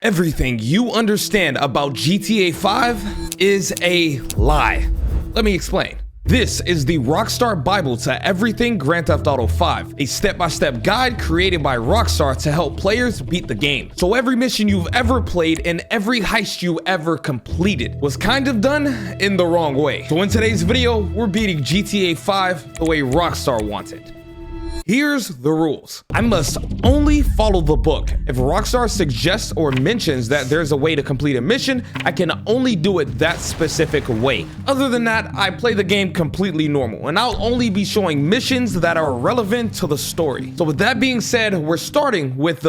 Everything you understand about GTA 5 is a lie. Let me explain. This is the Rockstar Bible to everything Grand Theft Auto 5, a step-by-step guide created by Rockstar to help players beat the game. So every mission you've ever played and every heist you ever completed was kind of done in the wrong way. So in today's video, we're beating GTA 5 the way Rockstar wanted. Here's the rules. I must only follow the book. If Rockstar suggests or mentions that there's a way to complete a mission, I can only do it that specific way. Other than that, I play the game completely normal, and I'll only be showing missions that are relevant to the story. So with that being said, we're starting with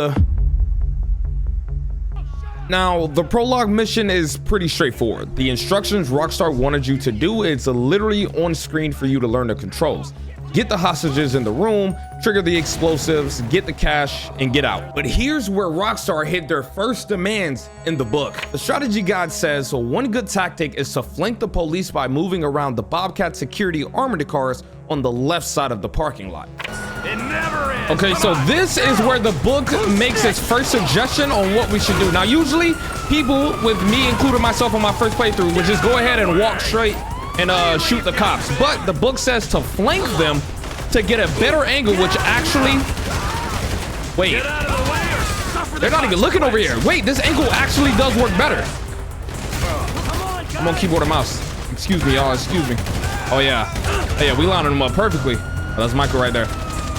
Now, the prologue mission is pretty straightforward. The instructions Rockstar wanted you to do is literally on screen for you to learn the controls. Get the hostages in the room, trigger the explosives, get the cash, and get out. But here's where Rockstar hit their first demands in the book. The strategy guide says, so one good tactic is to flank the police by moving around the Bobcat security armored cars on the left side of the parking lot. It never ends. Okay, so this is where the book makes its first suggestion on what we should do. Now, usually people, with me including myself on my first playthrough, would just go ahead and walk straight and shoot the cops, but the book says to flank them to get a better angle, which actually, wait, they're not even looking over here. Wait, this angle actually does work better. I'm on keyboard and mouse. Excuse me, y'all, excuse me. Oh yeah, we lined them up perfectly. Oh, that's Michael right there.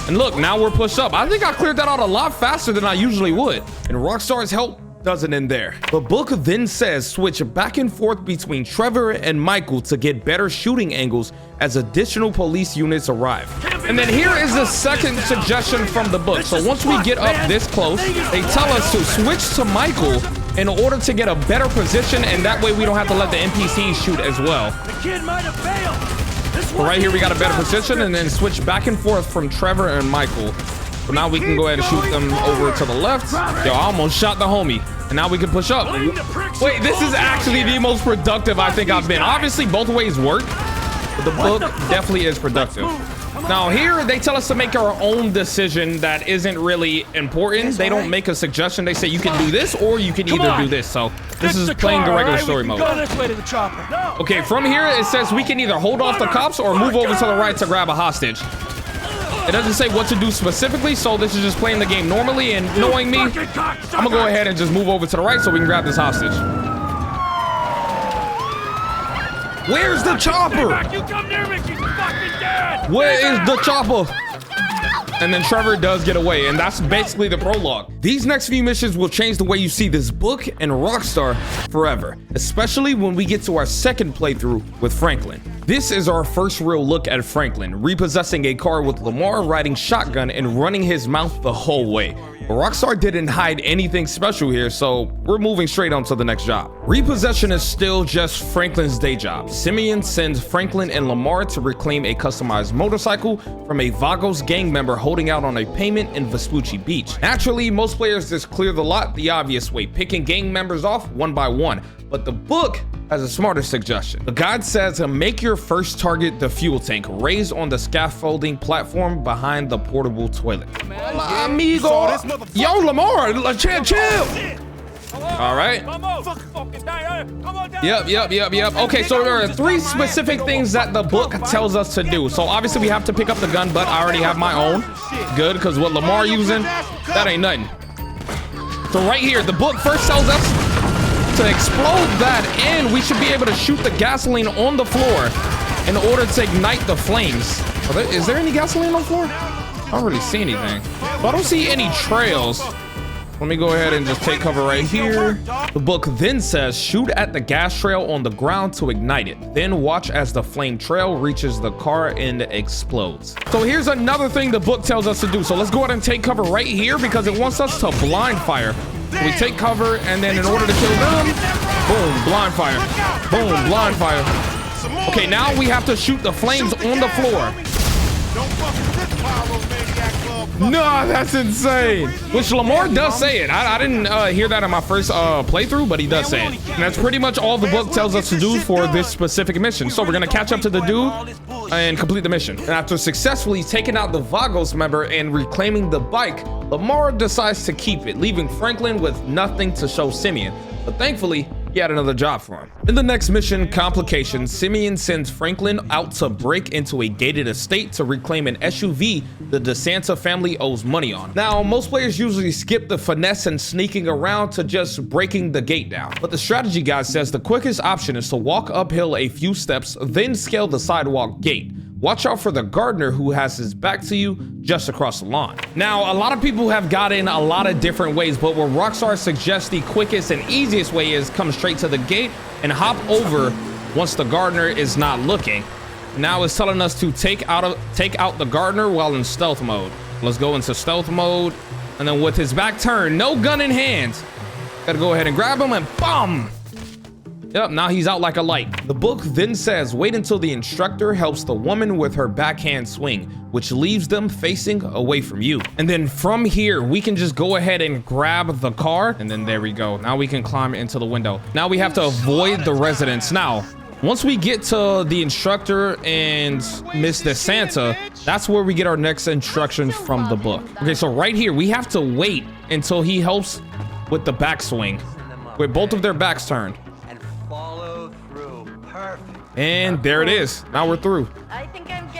And look, now we're pushed up. I think I cleared that out a lot faster than I usually would. And Rockstar's help doesn't end there. The book then says switch back and forth between Trevor and Michael to get better shooting angles as additional police units arrive. And then here is the second suggestion from the book. So once we get up this close, they tell us to switch to Michael in order to get a better position, and that way we don't have to let the NPCs shoot as well. The kid might have failed. So right here we got a better position, and then switch back and forth from Trevor and Michael. So now we can go ahead and shoot them over to the left. Yo, I almost shot the homie. And now we can push up. Wait, this is actually the most productive I think I've been. Obviously, both ways work, but the book definitely is productive. Now here, they tell us to make our own decision that isn't really important. They don't make a suggestion. They say you can do this or you can either do this. So this is playing the regular story mode. Go this way to the chopper. Okay, from here, it says we can either hold off the cops or move over to the right to grab a hostage. It doesn't say what to do specifically, so this is just playing the game normally, and knowing me, I'm gonna go ahead and just move over to the right so we can grab this hostage. Where's the chopper? You come near me, she's fucking dead. Where is the chopper? And then Trevor does get away, and that's basically the prologue. These next few missions will change the way you see this book and Rockstar forever, especially when we get to our second playthrough with Franklin. This is our first real look at Franklin, repossessing a car with Lamar riding shotgun and running his mouth the whole way. Rockstar didn't hide anything special here, so we're moving straight on to the next job. Repossession is still just Franklin's day job. Simeon sends Franklin and Lamar to reclaim a customized motorcycle from a Vagos gang member holding out on a payment in Vespucci Beach. Naturally, most players just clear the lot the obvious way, picking gang members off one by one, but the book has a smarter suggestion. The guide says to make your first target the fuel tank raised on the scaffolding platform behind the portable toilet. Hola, amigo. Yo, Lamar, chill. All right. Yep. Okay, so there are three specific things that the book tells us to do. So obviously we have to pick up the gun, but I already have my own. Good, because what Lamar using, that ain't nothing. So right here, the book first tells us to explode that, and we should be able to shoot the gasoline on the floor in order to ignite the flames. Is there any gasoline on the floor? I don't really see anything. But I don't see any trails. Let me go ahead and just take cover right here. The book then says shoot at the gas trail on the ground to ignite it. Then watch as the flame trail reaches the car and explodes. So here's another thing the book tells us to do. So let's go ahead and take cover right here because it wants us to blind fire. We take cover, and then in order to kill them, boom, blind fire. Boom, blind fire. Okay, now we have to shoot the flames on the floor. No, that's insane. Which Lamar does say it. I didn't hear that in my first playthrough, but he does say it. And that's pretty much all the book tells us to do for this specific mission. So we're gonna catch up to the dude and complete the mission. And after successfully taking out the Vagos member and reclaiming the bike, Lamar decides to keep it, leaving Franklin with nothing to show Simeon. But thankfully, he had another job for him. In the next mission, Complications, Simeon sends Franklin out to break into a gated estate to reclaim an SUV the DeSanta family owes money on. Now, most players usually skip the finesse and sneaking around to just breaking the gate down. But the strategy guide says the quickest option is to walk uphill a few steps, then scale the sidewalk gate. Watch out for the gardener who has his back to you just across the lawn. Now, a lot of people have got in a lot of different ways, but what Rockstar suggests the quickest and easiest way is come straight to the gate and hop over once the gardener is not looking. Now it's telling us to take out the gardener while in stealth mode. Let's go into stealth mode, and then with his back turned, no gun in hands, gotta go ahead and grab him and boom. Yep, now he's out like a light. The book then says, wait until the instructor helps the woman with her backhand swing, which leaves them facing away from you. And then from here, we can just go ahead and grab the car. And then there we go. Now we can climb into the window. Now we have to avoid the residence. Now, once we get to the instructor and Miss DeSanta, that's where we get our next instructions from the book. Okay, so right here, we have to wait until he helps with the backswing, with both of their backs turned. And there it is. Now we're through.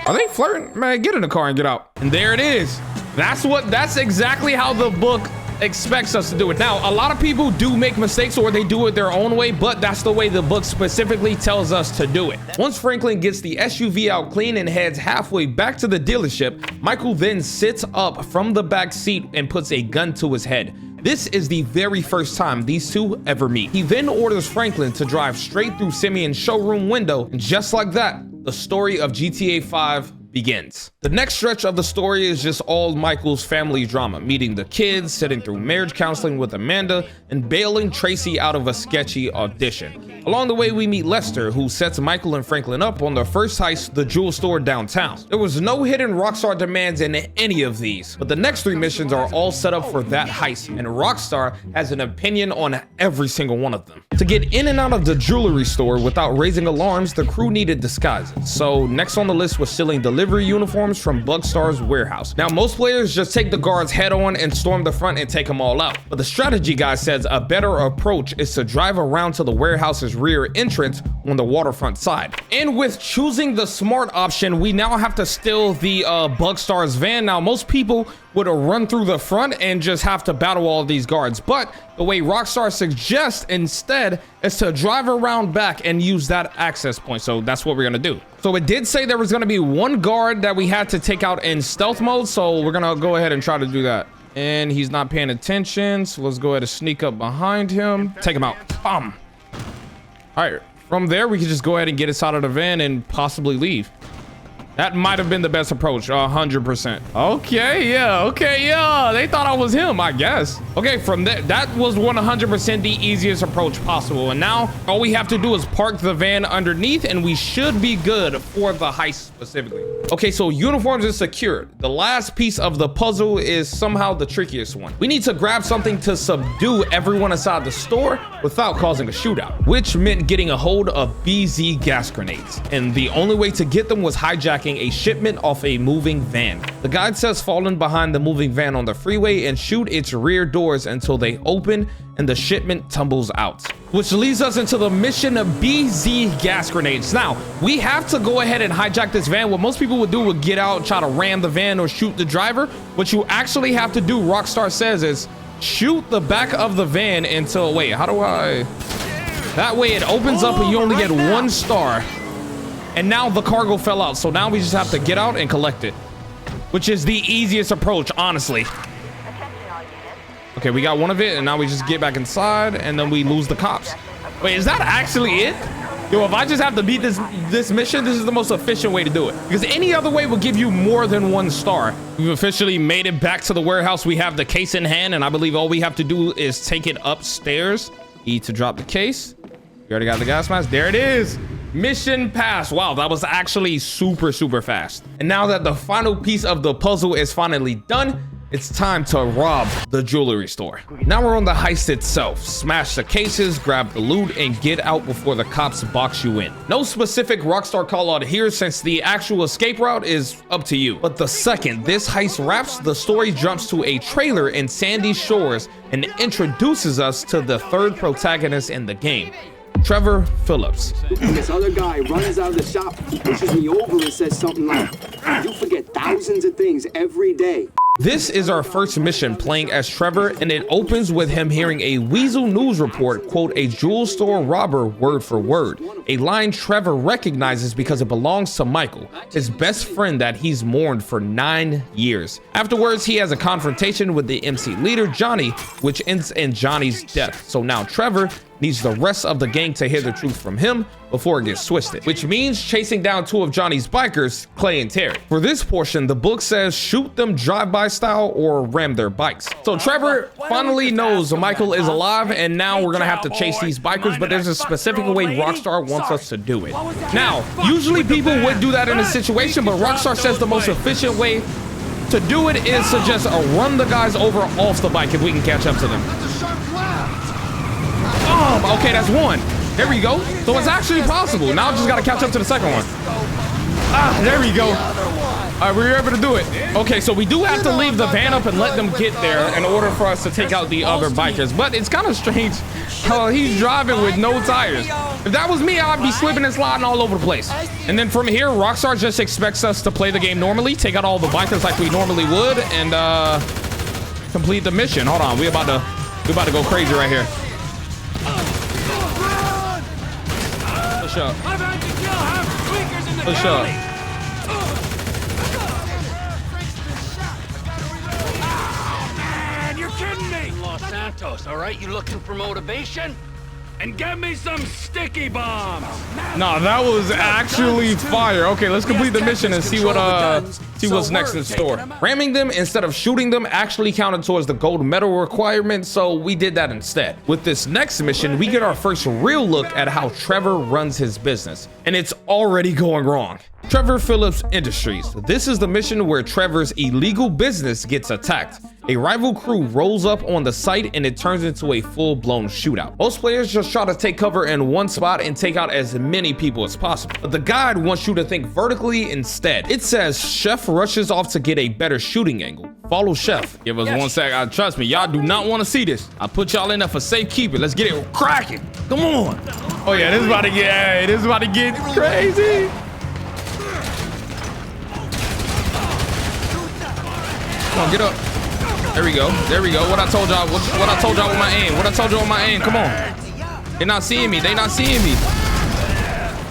Are they flirting? Man, get in the car and get out. And there it is. That's exactly how the book expects us to do it. Now, a lot of people do make mistakes or they do it their own way, but that's the way the book specifically tells us to do it. Once Franklin gets the SUV out clean and heads halfway back to the dealership, Michael then sits up from the back seat and puts a gun to his head. This is the very first time these two ever meet. He then orders Franklin to drive straight through Simeon's showroom window, and just like that, the story of GTA 5 begins. The next stretch of the story is just all Michael's family drama, meeting the kids, sitting through marriage counseling with Amanda, and bailing Tracy out of a sketchy audition. Along the way, we meet Lester, who sets Michael and Franklin up on their first heist, the jewel store downtown. There was no hidden Rockstar demands in any of these, but the next three missions are all set up for that heist, and Rockstar has an opinion on every single one of them. To get in and out of the jewelry store without raising alarms, the crew needed disguises. So next on the list was stealing delivery uniforms from Bugstar's warehouse. Now, most players just take the guards head on and storm the front and take them all out. But the strategy guy says a better approach is to drive around to the warehouse's rear entrance on the waterfront side. And with choosing the smart option, we now have to steal the Bugstar's van. Now, most people would run through the front and just have to battle all these guards, but the way Rockstar suggests instead is to drive around back and use that access point. So that's what we're gonna do. So it did say there was gonna be one guard that we had to take out in stealth mode, so we're gonna go ahead and try to do that. And he's not paying attention, so let's go ahead and sneak up behind him, take him out. Bam. All right, from there we can just go ahead and get us out of the van and possibly leave. That might have been the best approach, 100%. Okay, yeah, they thought I was him, I guess. Okay, from that was 100% the easiest approach possible. And now all we have to do is park the van underneath and we should be good for the heist specifically. Okay, so uniforms is secured. The last piece of the puzzle is somehow the trickiest one. We need to grab something to subdue everyone inside the store without causing a shootout, which meant getting a hold of BZ gas grenades. And the only way to get them was hijacking a shipment off a moving van. The guide says fall in behind the moving van on the freeway and shoot its rear doors until they open and the shipment tumbles out. Which leads us into the mission of BZ gas grenades. Now, we have to go ahead and hijack this van. What most people would do would get out, try to ram the van or shoot the driver. What you actually have to do, Rockstar says, is shoot the back of the van until, wait, how do I? That way it opens up and you only get 1 star. And now the cargo fell out, so now we just have to get out and collect it, which is the easiest approach, honestly. Okay, we got one of it, and now we just get back inside, and then we lose the cops. Wait, is that actually it? Yo, if I just have to beat this mission, this is the most efficient way to do it, because any other way will give you more than 1 star. We've officially made it back to the warehouse. We have the case in hand, and I believe all we have to do is take it upstairs. E to drop the case. We already got the gas mask. There it is. Mission passed. Wow, that was actually super fast. And now that the final piece of the puzzle is finally done, It's time to rob the jewelry store. Now we're on the heist itself. Smash the cases, grab the loot, and get out before the cops box you in. No specific Rockstar call out here since the actual escape route is up to you. But the second this heist wraps, the story jumps to a trailer in Sandy Shores and introduces us to the third protagonist in the game, Trevor Phillips. And this other guy runs out of the shop, pushes me over and says something like, "You forget thousands of things every day." This is our first mission playing as Trevor, and it opens with him hearing a Weasel News report quote a jewel store robber word for word, a line Trevor recognizes because it belongs to Michael, his best friend that he's mourned for 9 years. Afterwards, he has a confrontation with the MC leader, Johnny, which ends in Johnny's death. So now Trevor needs the rest of the gang to hear the truth from him before it gets twisted, which means chasing down 2 of Johnny's bikers, Clay and Terry. For this portion, the book says shoot them drive-by style or ram their bikes. So Trevor finally knows Michael is alive, and now we're gonna have to chase these bikers, but there's a specific way Rockstar wants us to do it. Now, usually people would do that in a situation, but Rockstar says the most efficient way to do it is to just run the guys over off the bike if we can catch up to them. Okay, that's one. There we go. So it's actually possible. Now I just gotta catch up to the second one. There we go. All right, we're able to do it. Okay, so we do have to leave the van up and let them get there in order for us to take out the other bikers. But it's kind of strange how he's driving with no tires. If that was me, I'd be slipping and sliding all over the place. And then from here, Rockstar just expects us to play the game normally, take out all the bikers like we normally would, and complete the mission. Hold on, we're about to go crazy right here. Push up. I've had to kill half tweakers in the Push county. up. Oh, man, you're kidding me. Los Santos, all right? You looking for motivation? And get me some sticky bombs. No, that was actually fire. Okay, let's complete the mission and see what's next in store. Ramming them instead of shooting them actually counted towards the gold medal requirement, so we did that instead. With this next mission, we get our first real look at how Trevor runs his business, and it's already going wrong. Trevor Phillips Industries. This is the mission where Trevor's illegal business gets attacked. A rival crew rolls up on the site and it turns into a full-blown shootout. Most players just try to take cover in one spot and take out as many people as possible. But the guide wants you to think vertically instead. It says Chef rushes off to get a better shooting angle. Follow Chef. Give us 1 sec. Trust me, y'all do not want to see this. I put y'all in there for safekeeping. Let's get it cracking. Come on. Oh yeah, this is about to get crazy. Come on, get up. There we go. There we go. What I told y'all. What I told y'all with my aim. What I told you on my aim. Come on. They're not seeing me. They not seeing me.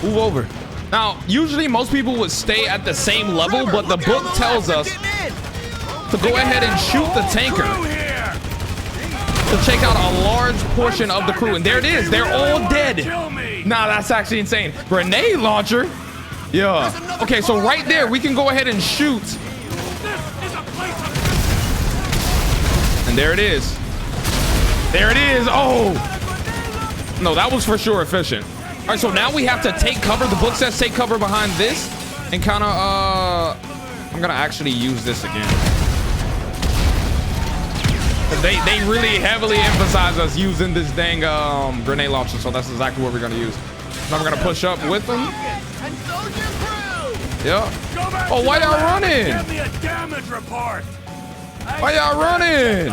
Move over. Now, usually most people would stay at the same level, but the book tells us to go ahead and shoot the tanker to take out a large portion of the crew. And there it is. They're all dead. Nah, that's actually insane. Grenade launcher. Yeah. Okay, so right there, we can go ahead and shoot. And there it is. There it is. Oh. No, that was for sure efficient. All right, so now we have to take cover. The book says take cover behind this and kind of, I'm going to actually use this again. They really heavily emphasize us using this dang grenade launcher, so that's exactly what we're going to use. Now we're going to push up with them. Yeah. Oh, why y'all running? Give me a damage report. Why y'all running?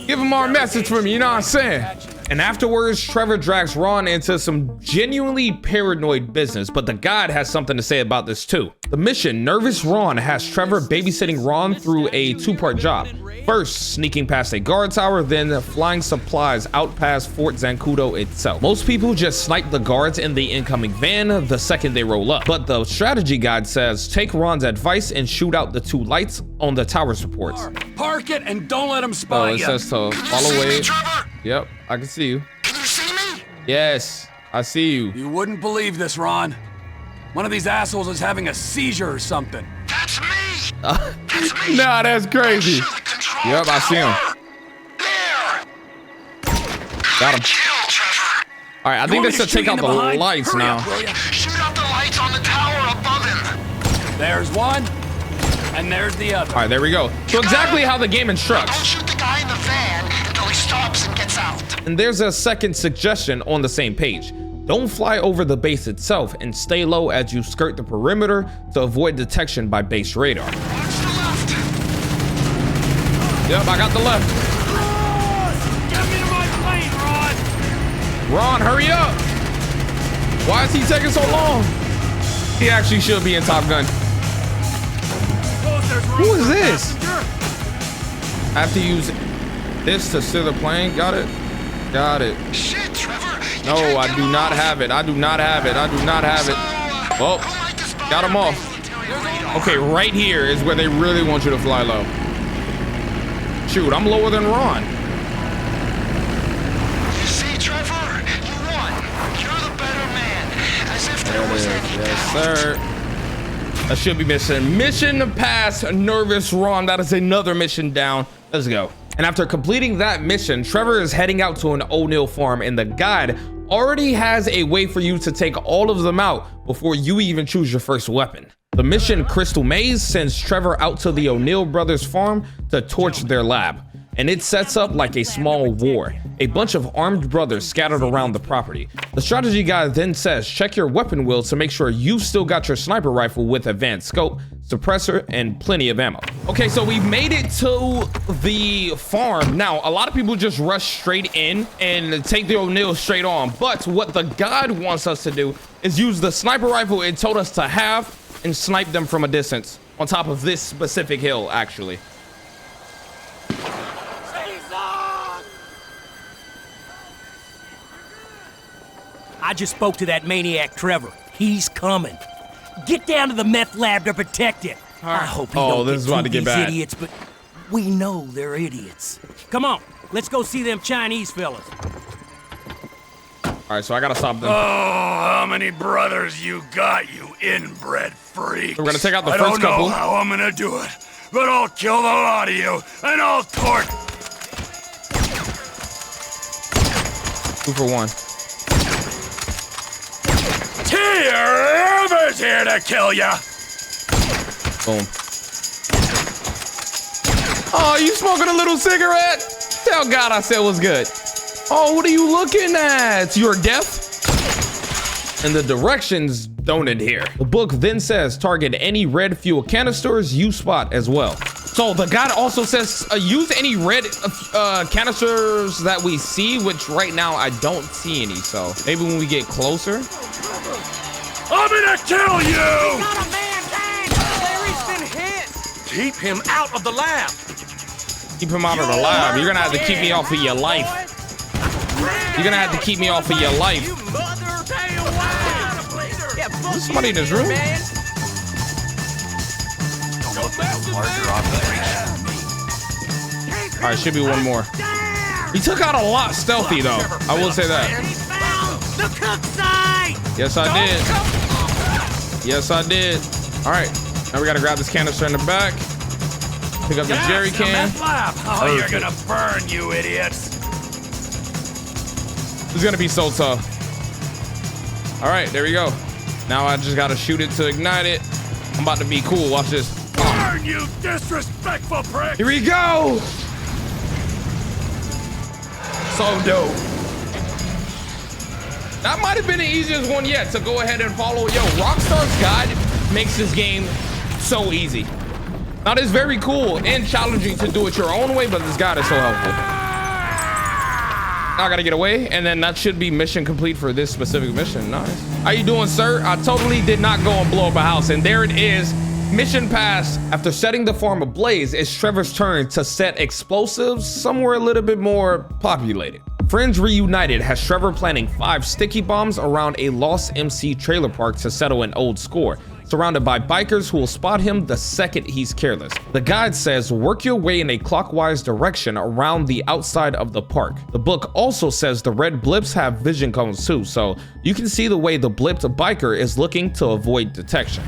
Give them our message from you, know what I'm saying? And afterwards, Trevor drags Ron into some genuinely paranoid business, but the guide has something to say about this too. The mission, Nervous Ron, has Trevor babysitting Ron through a 2-part job. First, sneaking past a guard tower, then flying supplies out past Fort Zancudo itself. Most people just snipe the guards in the incoming van the second they roll up, but the strategy guide says take Ron's advice and shoot out the 2 lights on the tower supports. Park it and don't let him spy you. It says to follow away. Yep, I can see you. Can you see me? Yes, I see you. You wouldn't believe this, Ron. One of these assholes is having a seizure or something. That's me. That's me. Nah, that's crazy. Yep, I see him. There. Got him. Kill, Trevor. All right, I think this should take out the lights now. Shoot out the lights on the tower above him. There's one. And there's the other. All right, there we go. So exactly how the game Don't instructs. shoot the guy in the van until he stops and gets out. And there's a second suggestion on the same page. Don't fly over the base itself and stay low as you skirt the perimeter to avoid detection by base radar. Watch the left. Yep, I got the left. Get me to my plane, Ron. Ron, hurry up. Why is he taking so long? He actually should be in Top Gun. Who is this? I have to use this to steer the plane. Got it? Got it. Shit, Trevor. No, I do not have it. I do not have it. I do not have it. Well, got him off. Okay, right here is where they really want you to fly low. Shoot, I'm lower than Ron. You see, Trevor? You won. You're the better man. As if there was any doubt. Yes, sir. That should be mission. Mission to pass Nervous Ron. That is another mission down. Let's go. And after completing that mission, Trevor is heading out to an O'Neill farm, and the guide already has a way for you to take all of them out before you even choose your first weapon. The mission Crystal Maze sends Trevor out to the O'Neill brothers farm to torch their lab. And it sets up like a small war. A bunch of armed brothers scattered around the property. The strategy guide then says check your weapon wheel to make sure you've still got your sniper rifle with advanced scope, suppressor, and plenty of ammo. Okay, so we made it to the farm. Now, a lot of people just rush straight in and take the O'Neill straight on. But what the guide wants us to do is use the sniper rifle it told us to have and snipe them from a distance on top of this specific hill, actually. I just spoke to that maniac Trevor. He's coming. Get down to the meth lab to protect it. I hope he don't this is about to get these bad. idiots, but we know they're idiots. Come on, let's go see them Chinese fellas. All right, so I gotta stop them. Oh, how many brothers you got, you inbred freaks? We're gonna take out the I first don't know couple. how I'm gonna do it, but I'll kill the lot of you, and I'll torch. 2 for 1. Whoever's here to kill ya. Boom. Oh, you smoking a little cigarette? Tell God I said was good. Oh, what are you looking at? You're deaf? And the directions don't end here. The book then says target any red fuel canisters you spot as well. So the guide also says use any red canisters that we see, which right now I don't see any. So maybe when we get closer. I'm gonna kill you! Got a man down! Larry's been hit! Keep him out of the lab! Keep him out of the lab. You're gonna have to keep me off of your life. You're gonna have to keep me off of your life. Is somebody in this room? All right, should be one more. He took out a lot stealthy though. I will say that. The cook side! Yes, I did. Yes, I did. All right, now we gotta grab this canister in the back. Pick up the jerry can. Oh, you're gonna burn, you idiots! This is gonna be so tough. All right, there we go. Now I just gotta shoot it to ignite it. I'm about to be cool. Watch this. Burn, you disrespectful prick! Here we go. So dope. That might have been the easiest one yet to go ahead and follow. Yo, Rockstar's guide makes this game so easy. Now, it's very cool and challenging to do it your own way, but this guide is so helpful. Now I gotta get away, and then that should be mission complete for this specific mission. Nice. How you doing, sir? I totally did not go and blow up a house, and there it is. Mission passed. After setting the farm ablaze, it's Trevor's turn to set explosives somewhere a little bit more populated. Friends Reunited has Trevor planting 5 sticky bombs around a Lost MC trailer park to settle an old score, surrounded by bikers who will spot him the second he's careless. The guide says work your way in a clockwise direction around the outside of the park. The book also says the red blips have vision cones too, so you can see the way the blipped biker is looking to avoid detection.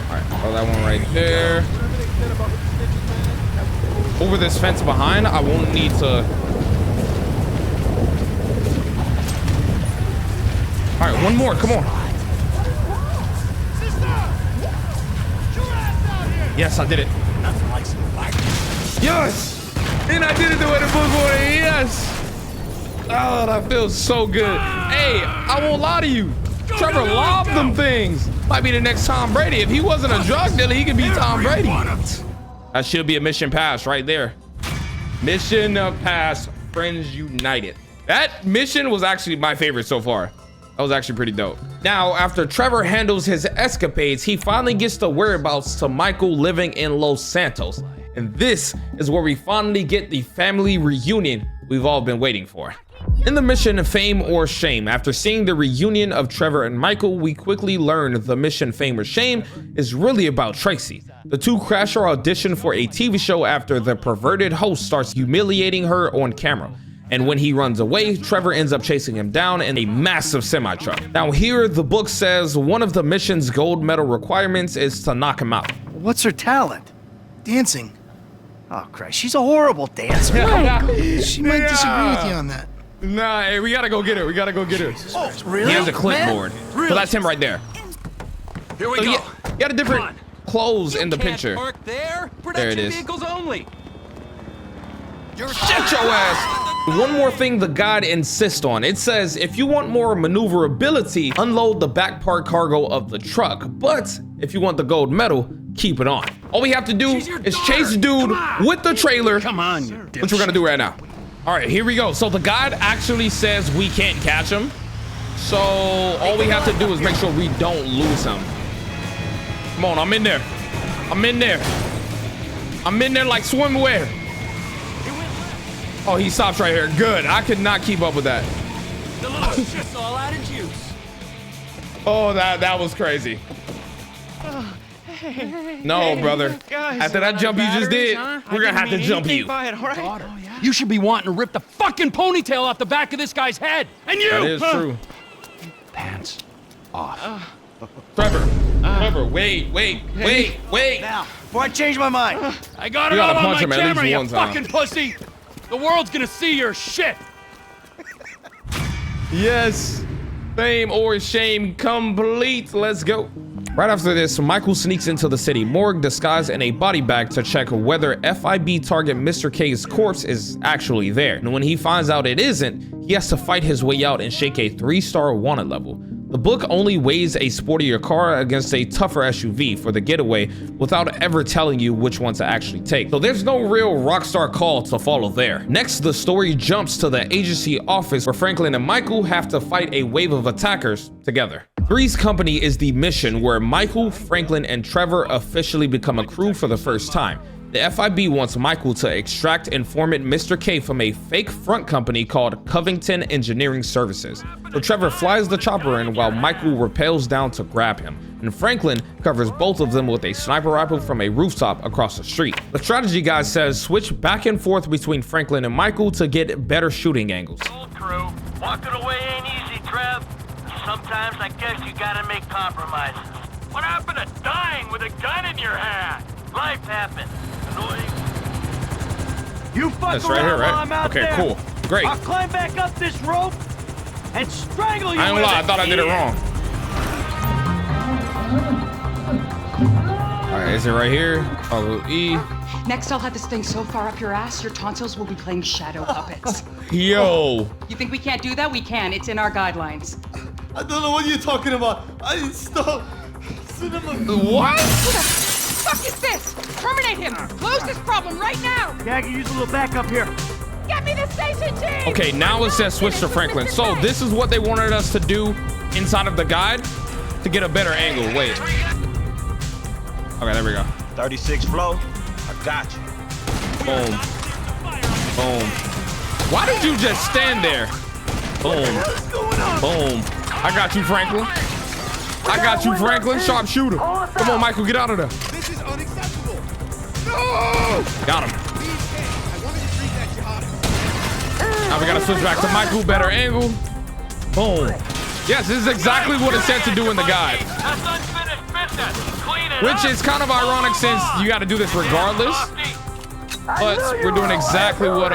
Alright, throw that one right there. Over this fence behind, I won't need to. All right, one more, come on. Yes, I did it. Nothing like some black. Yes! And I did it the way the book wanted. Yes! Oh, that feels so good. Hey, I won't lie to you. Trevor lobbed them things. Might be the next Tom Brady. If he wasn't a drug dealer, he could be Tom Brady. That should be a mission pass right there. Mission pass, Friends United. That mission was actually my favorite so far. That was actually pretty dope. Now, after Trevor handles his escapades, he finally gets the whereabouts to Michael living in Los Santos. And this is where we finally get the family reunion we've all been waiting for. In the mission Fame or Shame, after seeing the reunion of Trevor and Michael, we quickly learn the mission Fame or Shame is really about Tracy. The two crash her audition for a TV show after the perverted host starts humiliating her on camera. And when he runs away, Trevor ends up chasing him down in a massive semi-truck. Now here, the book says one of the mission's gold medal requirements is to knock him out. What's her talent? Dancing. Oh, Christ, she's a horrible dancer. She might disagree with you on that. Nah, hey, we gotta go get her. We gotta go get her. Oh, really? He has a clipboard. Really? So that's him right there. Here we So go. he got a different clothes in the picture. Park there. There it is. Vehicles only. Shut your ass. One more thing the guide insists on. It says, if you want more maneuverability, unload the back part cargo of the truck. But if you want the gold medal, keep it on. All we have to do is chase dude with the trailer. Come on, you Which we're gonna do right now. All right, here we go. So the guide actually says we can't catch him. So all we have to do is make sure we don't lose him. Come on, I'm in there. I'm in there. I'm in there like swimwear. Oh, he stops right here. Good. I could not keep up with that. The little shit's all out of juice. Oh, that was crazy. No, brother. After that jump you just did, we're gonna have to jump you. You should be wanting to rip the fucking ponytail off the back of this guy's head. And you! That is true. Pants off. Trevor, wait. Now, before I change my mind. I got You it all gotta on punch my him at camera, least you one time. fucking pussy. The world's gonna see your shit. Yes. Fame or shame complete. Let's go. Right after this, Michael sneaks into the city morgue disguised in a body bag to check whether FIB target Mr. K's corpse is actually there. And when he finds out it isn't, he has to fight his way out and shake a 3-star wanted level. The book only weighs a sportier car against a tougher SUV for the getaway without ever telling you which one to actually take. So there's no real Rockstar call to follow there. Next, the story jumps to the agency office where Franklin and Michael have to fight a wave of attackers together. Three's Company is the mission where Michael, Franklin, and Trevor officially become a crew for the first time. The FIB wants Michael to extract informant Mr. K from a fake front company called Covington Engineering Services. So Trevor flies the chopper in while Michael rappels down to grab him, and Franklin covers both of them with a sniper rifle from a rooftop across the street. The strategy guide says switch back and forth between Franklin and Michael to get better shooting angles. Old crew, walking away ain't easy, Trev. Sometimes I guess you gotta make compromises. What happened to dying with a gun in your hand? Life happens. Annoying. You fuck That's right here, around while I'm right? out Okay, there. cool. Great. I'll climb back up this rope and strangle you. I ain't with gonna lie, I it. thought I did it wrong. All right, is it right here? Follow E. Next, I'll have this thing so far up your ass, your tonsils will be playing shadow puppets. Yo. You think we can't do that? We can. It's in our guidelines. I don't know what you're talking about. I stop. What? Who the fuck is this? Terminate him! Close this problem right now! Yeah, I can use a little backup here. Get me the station chief! Okay, now it says switch to Franklin. So this is what they wanted us to do inside of the guide to get a better angle. Wait. Okay, there we go. 36 flow. I got you. Boom. Boom. Why did you just stand there? Boom. Boom. I got you, Franklin. I got you, Franklin. Sharpshooter. Come on, Michael, get out of there. This is unacceptable. No! Got him. Now we gotta switch back to Michael. Better angle. Boom. Yes, this is exactly what it said to do in the guide. That's unfinished business. Clean it Which up. is kind of ironic since you gotta do this regardless. But we're doing exactly what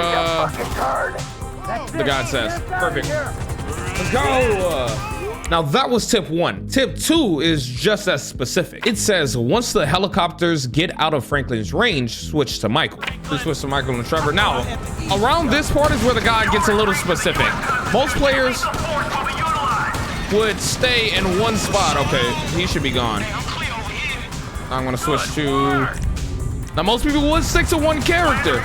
the guide says. Perfect. Let's go. Now that was tip 1. Tip 2 is just as specific. It says once the helicopters get out of Franklin's range, switch to Michael. We switch to Michael and Trevor. Now, around this part is where the guy gets a little specific. Most players would stay in one spot. Okay, he should be gone. I'm gonna switch to... Now most people would stick to one character.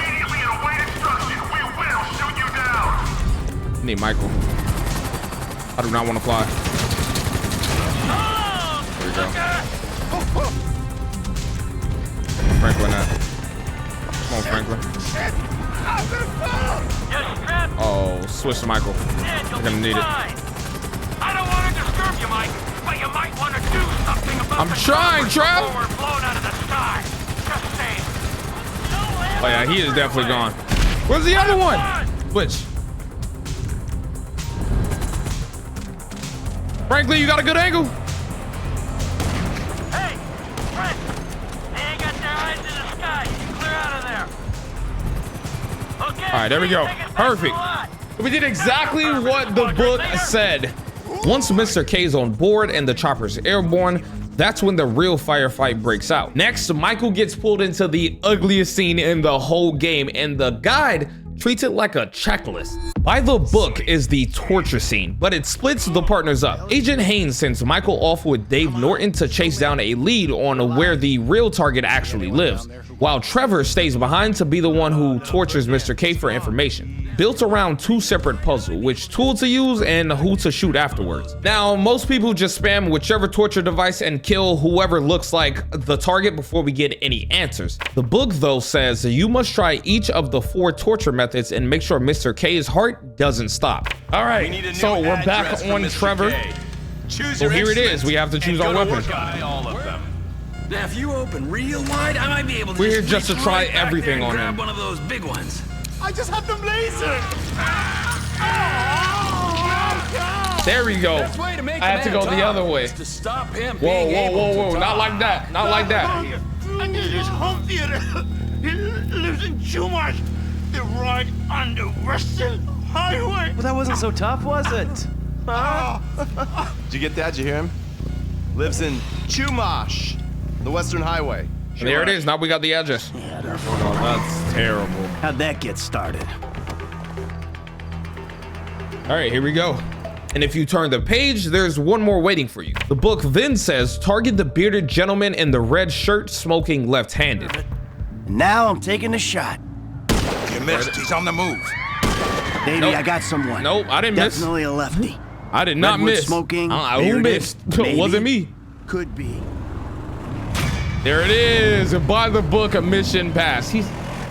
Need Michael. I do not want to fly. There we go. Franklin at. Come on, Franklin. Oh, switch to Michael. I'm gonna need it. I don't want to disturb you, Mike, but you might want to do something about I'm trying, Trev. blown out of the sky. Just saying. Oh yeah, he is definitely gone. Where's the other one? Which? Franklin, you got a good angle. Hey, Frank, they ain't got their eyes in the sky. You clear out of there. Okay. All right, there we go. Perfect. We did exactly what the book said. Once Mr. K is on board and the chopper's airborne, that's when the real firefight breaks out. Next, Michael gets pulled into the ugliest scene in the whole game, and the guide treats it like a checklist. By the book is the torture scene, but it splits the partners up. Agent Haynes sends Michael off with Dave Norton to chase down a lead on where the real target actually lives, while Trevor stays behind to be the one who tortures Mr. K for information. Built around 2 separate puzzles, which tool to use and who to shoot afterwards. Now, most people just spam whichever torture device and kill whoever looks like the target before we get any answers. The book, though, says you must try each of the 4 torture methods and make sure Mr. K's heart doesn't stop. All right, so we're back on Trevor. Well, here it is. We have to choose our weapon. Now, if you open real wide, I might be able to. We're here just to try everything on him. Grab one of those big ones. I just had them lasered. There we go. I had to go the other way. To stop him Whoa, whoa, whoa, whoa. Not like that. Not like that. I need his home theater. He lives in Chumash. They're right on the Western Highway. Well, that wasn't so tough, was it? Huh? Did you get that? Did you hear him? Lives in Chumash, the Western Highway. And there it is. Now we got the address. Yeah, Oh, that's terrible. how'd that get started? All right, here we go. And if you turn the page, there's one more waiting for you. The book then says, target the bearded gentleman in the red shirt smoking left-handed. Now I'm taking the shot. You missed. He's on the move. Baby, Nope. I got someone. Nope, I didn't miss. Definitely a lefty. I did not Redwood miss. smoking, Who bearded, missed? maybe. Wasn't me. Could be. There it is. By the book, a mission pass.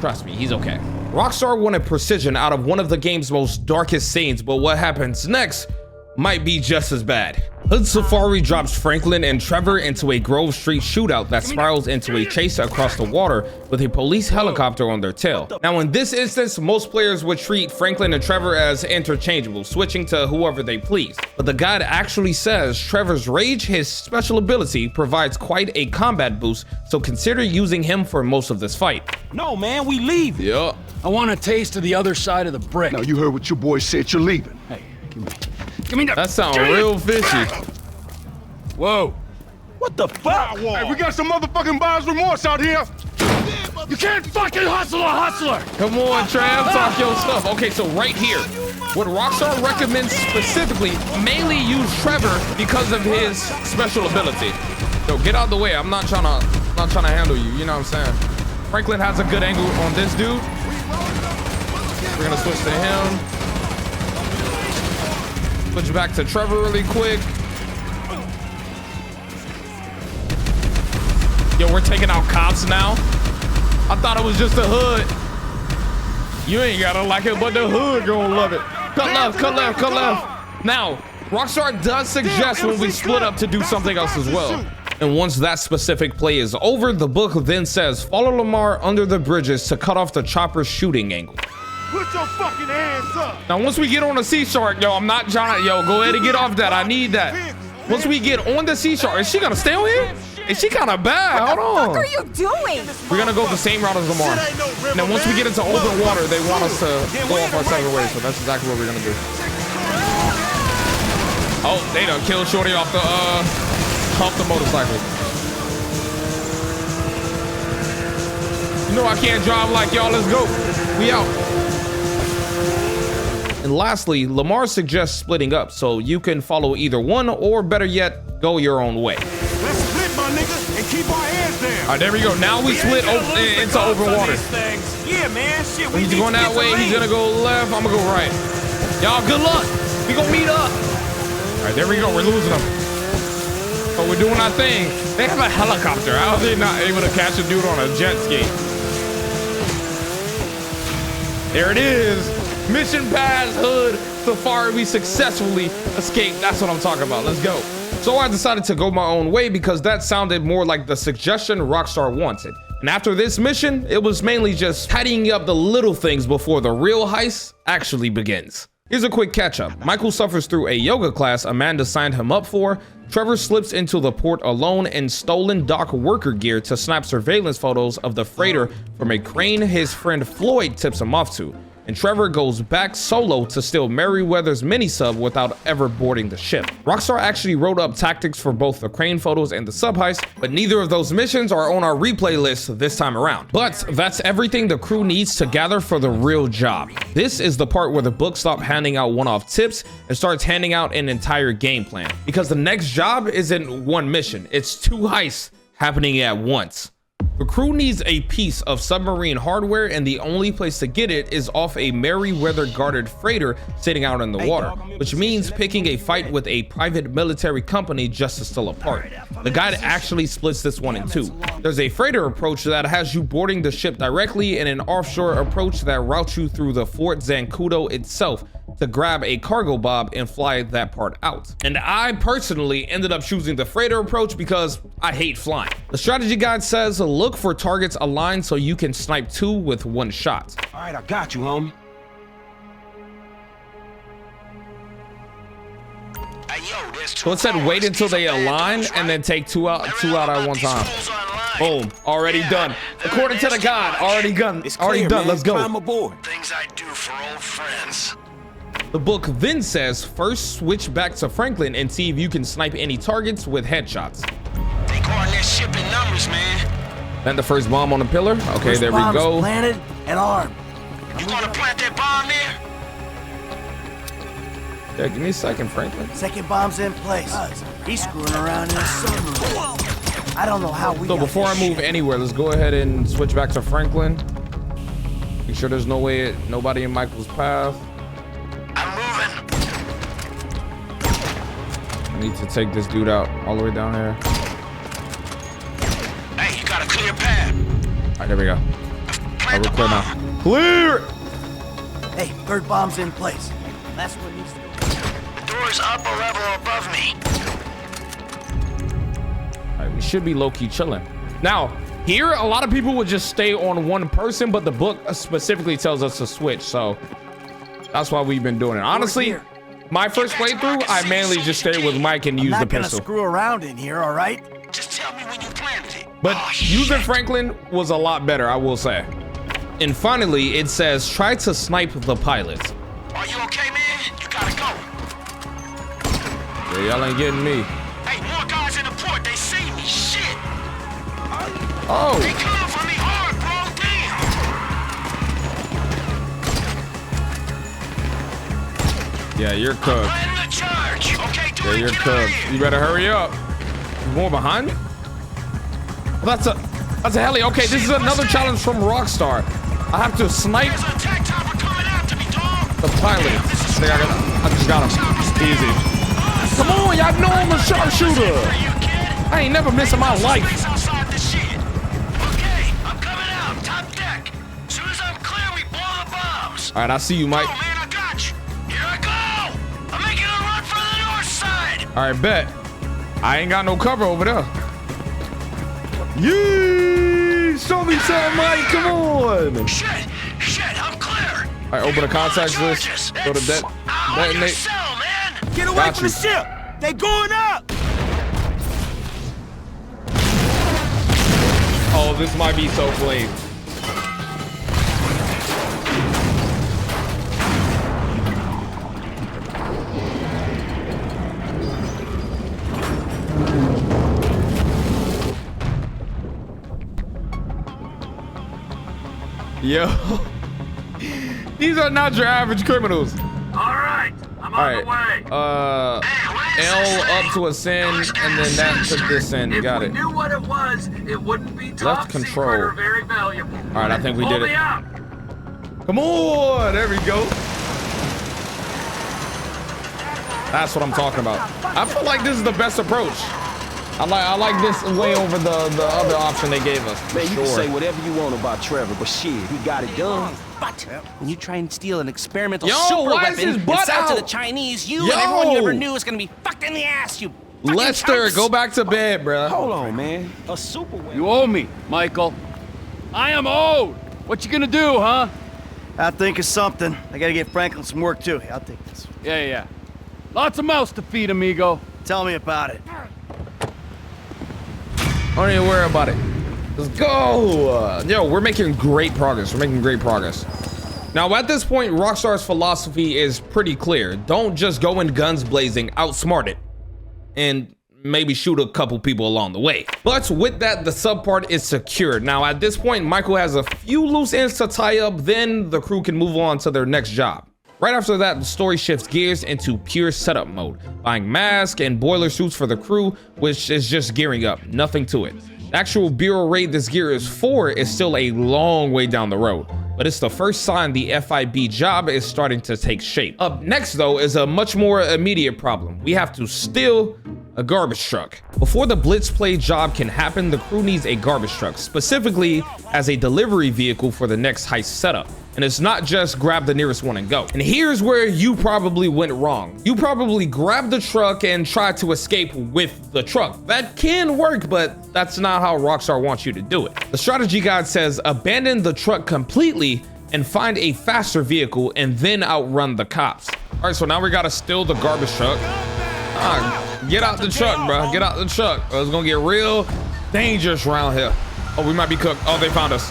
Trust me, he's okay. Rockstar wanted precision out of one of the game's most darkest scenes, but what happens next might be just as bad. Hood Safari drops Franklin and Trevor into a Grove Street shootout that spirals into a chase across the water with a police helicopter on their tail. Now, in this instance, most players would treat Franklin and Trevor as interchangeable, switching to whoever they please. But the guide actually says Trevor's rage, his special ability, provides quite a combat boost, so consider using him for most of this fight. No, man, we leave. Yeah. I want a taste of the other side of the brick. Now, you heard what your boy said. You're leaving. Hey, give me the. That sounds real fishy. Whoa. What the fuck? Hey, we got some motherfucking buyer's remorse out here. You can't fucking hustle a hustler. Come on, Trav, talk your stuff. Okay, so right here, what Rockstar recommends specifically, mainly use Trevor because of his special ability. Yo, get out the way. I'm not trying to handle you. You know what I'm saying? Franklin has a good angle on this dude. We're gonna switch to him. Switch back to Trevor really quick. Yo, we're taking out cops now. I thought it was just the hood. You ain't gotta like it, but the hood gonna love it. Cut left, cut left, cut left. Now, Rockstar does suggest when we split up to do something else as well. And once that specific play is over, the book then says, follow Lamar under the bridges to cut off the chopper's shooting angle. Put your fucking hands up. Now, once we get on the Sea Shark, yo, I'm not trying to, yo, go ahead and get off that. I need that. Once we get on the Sea Shark, is she gonna stay on here? Is she kind of bad? Hold on. What are you doing? We're gonna go the same route as Lamar. And then once we get into open water, they want us to go off our separate ways. So that's exactly what we're gonna do. Oh, they done killed Shorty off the motorcycle. You know I can't drive like y'all. Let's go. We out. And lastly, Lamar suggests splitting up so you can follow either one, or better yet, go your own way. Let's split, my nigga, and keep our hands down. All right, there we go. Now we split into open water. Yeah, man. Shit, we He's going that way. He's gonna go left. I'm gonna go right. Y'all, good luck. We gonna meet up. All right, there we go. We're losing them. But we're doing our thing. They have a helicopter. How are they not able to catch a dude on a jet ski? There it is. Mission pass, hood, safari. We successfully escaped. That's what I'm talking about. Let's go. So I decided to go my own way because that sounded more like the suggestion Rockstar wanted. And after this mission, it was mainly just tidying up the little things before the real heist actually begins. Here's a quick catch up. Michael suffers through a yoga class Amanda signed him up for. Trevor slips into the port alone in stolen dock worker gear to snap surveillance photos of the freighter from a crane his friend Floyd tips him off to. And Trevor goes back solo to steal Merryweather's mini-sub without ever boarding the ship. Rockstar actually wrote up tactics for both the crane photos and the sub heist, but neither of those missions are on our replay list this time around. But that's everything the crew needs to gather for the real job. This is the part where the book stops handing out one-off tips and starts handing out an entire game plan. Because the next job isn't one mission, it's 2 heists happening at once. The crew needs a piece of submarine hardware, and the only place to get it is off a Merryweather guarded freighter sitting out in the water, which means picking a fight with a private military company just to steal a part. The guide actually splits this one in 2. There's a freighter approach that has you boarding the ship directly, and an offshore approach that routes you through the Fort Zancudo itself to grab a cargo bob and fly that part out. And I personally ended up choosing the freighter approach because I hate flying. The strategy guide says look for targets aligned so you can snipe 2 with 1 shot. All right, I got you, homie. So it said wait until they align and then take two out at one time. Boom, already done. According to the guide, already done. Let's go. Things I do for old friends. The book then says first switch back to Franklin and see if you can snipe any targets with headshots. They guard their ship in numbers, man. Then the first bomb on the pillar. Okay, there we go. Planted and armed. You gonna plant that bomb there? Yeah, give me a second, Franklin. Second bomb's in place. He's screwing around in a submarine. I don't know how we. So before I move anywhere, let's go ahead and switch back to Franklin. Make sure there's nobody in Michael's path. I'm moving. I need to take this dude out all the way down here. Hey, you got a clear path. All right, there we go. All right, we're clear now. Clear! Hey, third bomb's in place. That's what needs to go. The door's up a level above me. All right, we should be low-key chilling. Now, here, a lot of people would just stay on one person, but the book specifically tells us to switch, so that's why we've been doing it. Honestly, my first playthrough, I mainly just stayed with Mike and used the pistol. I'm not gonna screw around in here, all right? Just tell me when you planted it. But using Franklin was a lot better, I will say. And finally, it says try to snipe the pilot. Are you okay, man? You gotta go. Yeah, y'all ain't getting me. Hey, more guys in the port. They see me. Shit. Oh. They coming for me hard, bro. Damn. Yeah, you're cooked. I'm the charge. Okay, do Yeah, you're cooked. You better hurry up. More behind me? Well, that's a heli. Okay, this is another challenge from Rockstar. I have to snipe the pilot. I just got him. Easy. Come on, y'all know I'm a sharpshooter. I ain't never missing my life. Okay, I'm coming out. Top deck. As soon as I'm clear, we blow the bombs. All right, I see you, Mike. Oh, man, I got you. Here I go. I'm making a run for the north side. All right, bet. I ain't got no cover over there. Yee! Show me something, Mike. Come on. Shit, I'm clear. All right, open the contacts list. Go to detonate. Get away from the ship. They going up. Oh, this might be so flame. Yo. These are not your average criminals. All right, I'm on the way. L up to ascend, and then that to descend. Got it. If we knew what it was, it wouldn't be top Left control. secret or very valuable. All right, I think we Pull did me it. out. Come on, there we go. That's what I'm talking about. I feel like this is the best approach. I like this way over the other option they gave us. Man, you can say whatever you want about Trevor, but shit, he got it done. But when you try and steal an experimental super why is weapon his and butt sell it to out? the Chinese, you and everyone you ever knew is gonna be fucked in the ass, you fucking Lester, chunks. go back to bed, bro. Hold on, man. A super weapon. You owe me, Michael. I am owed. What you gonna do, huh? I'll think of something. I gotta get Franklin some work too. I'll take this. Yeah. Lots of mouths to feed, amigo. Tell me about it. Don't even worry about it. Let's go. Yo, we're making great progress. Now, at this point, Rockstar's philosophy is pretty clear. Don't just go in guns blazing, outsmart it, and maybe shoot a couple people along the way. But with that, the sub part is secured. Now, at this point, Michael has a few loose ends to tie up, then the crew can move on to their next job. Right after that, the story shifts gears into pure setup mode, buying masks and boiler suits for the crew, which is just gearing up, nothing to it. The actual bureau raid this gear is for is still a long way down the road, but it's the first sign the FIB job is starting to take shape. Up next though is a much more immediate problem. We have to steal a garbage truck. Before the blitz play job can happen, the crew needs a garbage truck, specifically as a delivery vehicle for the next heist setup. And it's not just grab the nearest one and go. And here's where you probably went wrong. You probably grabbed the truck and tried to escape with the truck. That can work, but that's not how Rockstar wants you to do it. The strategy guide says abandon the truck completely and find a faster vehicle and then outrun the cops. All right, so now we gotta steal the garbage truck. Get out the truck, bro. Get out the truck. It's gonna get real dangerous around here. Oh, we might be cooked. Oh, they found us.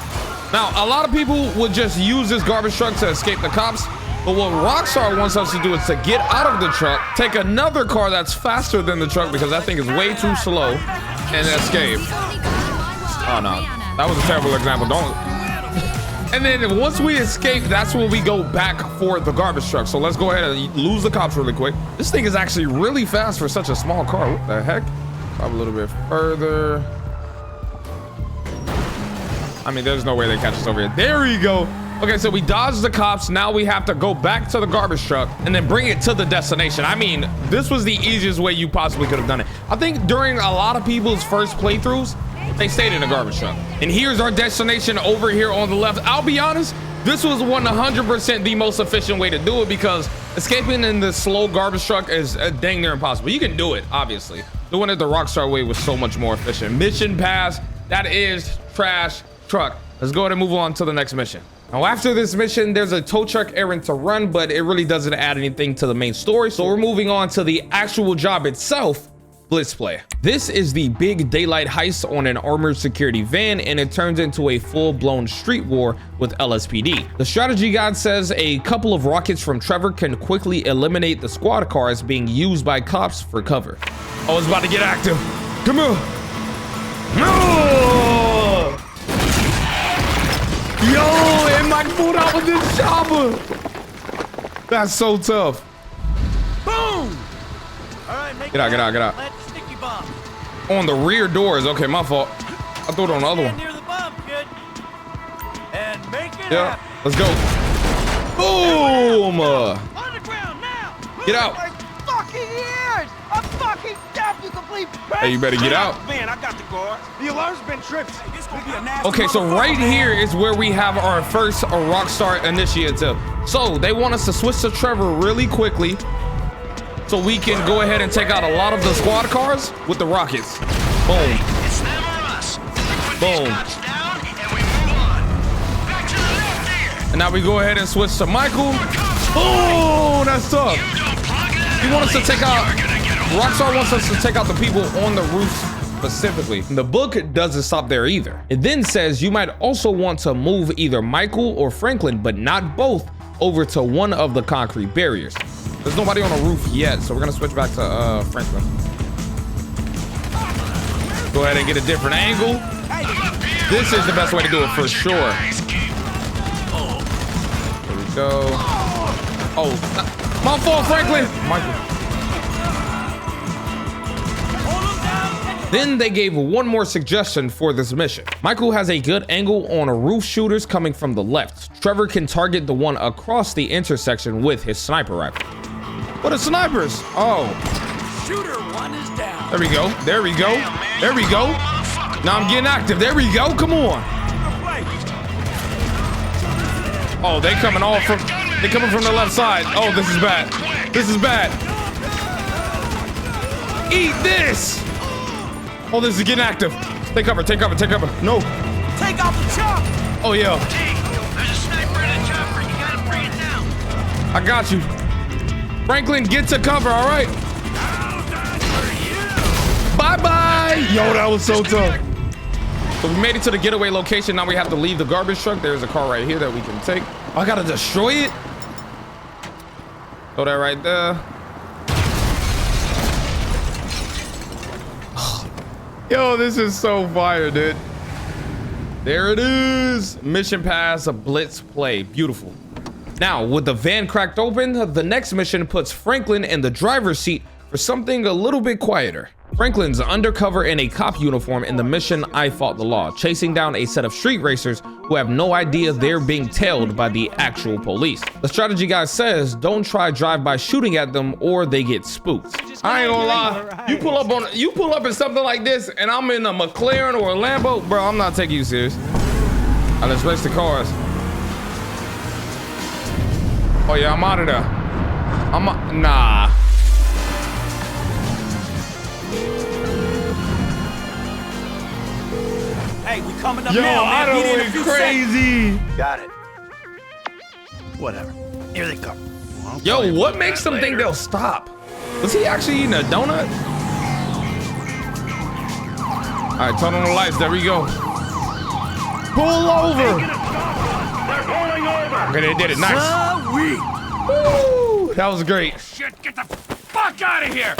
Now, a lot of people would just use this garbage truck to escape the cops, but what Rockstar wants us to do is to get out of the truck, take another car that's faster than the truck because that thing is way too slow, and escape. Oh no, that was a terrible example. Don't. And then once we escape, that's when we go back for the garbage truck. So let's go ahead and lose the cops really quick. This thing is actually really fast for such a small car. What the heck? Probably a little bit further. I mean, there's no way they catch us over here. There we go. Okay, so we dodged the cops. Now we have to go back to the garbage truck and then bring it to the destination. I mean, this was the easiest way you possibly could have done it. I think during a lot of people's first playthroughs, they stayed in a garbage truck. And here's our destination over here on the left. I'll be honest, this was 100% the most efficient way to do it because escaping in the slow garbage truck is dang near impossible. You can do it, obviously. Doing it the Rockstar way was so much more efficient. Mission pass, that is trash truck. Let's go ahead and move on to the next mission. Now, after this mission, there's a tow truck errand to run, but it really doesn't add anything to the main story. So we're moving on to the actual job itself, blitz play. This is the big daylight heist on an armored security van, and it turns into a full-blown street war with LSPD. The strategy guide says a couple of rockets from Trevor can quickly eliminate the squad cars being used by cops for cover. Oh, it's about to get active. Come on. No! Yo, it might pull out with this chopper. That's so tough. Boom! All right, make Get out. Plant the sticky bomb. On the rear doors. Okay, my fault. I threw it on the other one. Near the bomb, kid. And make it Yeah, happen. let's go. Boom! On the ground now. Get out. My fucking ears! I'm fucking deaf, you complete bitch! Hey, you better get out. Man, I got the guard. The alarm's been tripped. This could be a nasty Okay, so right here is where we have our first Rockstar initiative. So they want us to switch to Trevor really quickly so we can go ahead and take out a lot of the squad cars with the rockets. Boom. It's them or us. Boom. Cops down and we move on. Back to the left here. And now we go ahead and switch to Michael. Oh, that's tough. He wants us to take out, Rockstar wants us to take out the people on the roofs specifically. The book doesn't stop there either. It then says you might also want to move either Michael or Franklin, but not both, over to one of the concrete barriers. There's nobody on the roof yet, so we're gonna switch back to Franklin. Go ahead and get a different angle. This is the best way to do it for sure. Go. Oh, my fault, Franklin. Michael. Then they gave one more suggestion for this mission. Michael has a good angle on roof shooters coming from the left. Trevor can target the one across the intersection with his sniper rifle. What are snipers? Oh. Shooter one is down. There we go. There we go. There we go. Now I'm getting active. There we go. Come on. Oh, they coming from the left side. Oh, this is bad. This is bad. Eat this. Oh, this is getting active. Take cover, take cover, take cover. No. Take off the chop. Oh, yeah. There's a sniper in the chopper. You gotta bring it down. I got you. Franklin, get to cover, all right? Bye-bye. Yo, that was so tough. So we made it to the getaway location. Now we have to leave the garbage truck. There's a car right here that we can take. Oh, I gotta destroy it. Throw that right there. Yo, this is so fire, dude. There it is. Mission pass, a blitz play. Beautiful. Now, with the van cracked open, the next mission puts Franklin in the driver's seat for something a little bit quieter. Franklin's undercover in a cop uniform in the mission I Fought the Law, chasing down a set of street racers who have no idea they're being tailed by the actual police. The strategy guide says don't try drive-by shooting at them or they get spooked. I ain't gonna lie, you pull up in something like this and I'm in a McLaren or a Lambo, bro, I'm not taking you serious. All right, let's race the cars. Oh yeah, I'm out of there. Nah. Hey, we coming up Yo, now, man. I Be there in a went few crazy. Got it. Whatever. Here they come. Yo, what makes them think they'll stop? Was he actually eating a donut? All right, turn on the lights. There we go. Pull over. They're pulling over. Okay, they did it. Nice. Woo, that was great. Shit, get the fuck out of here.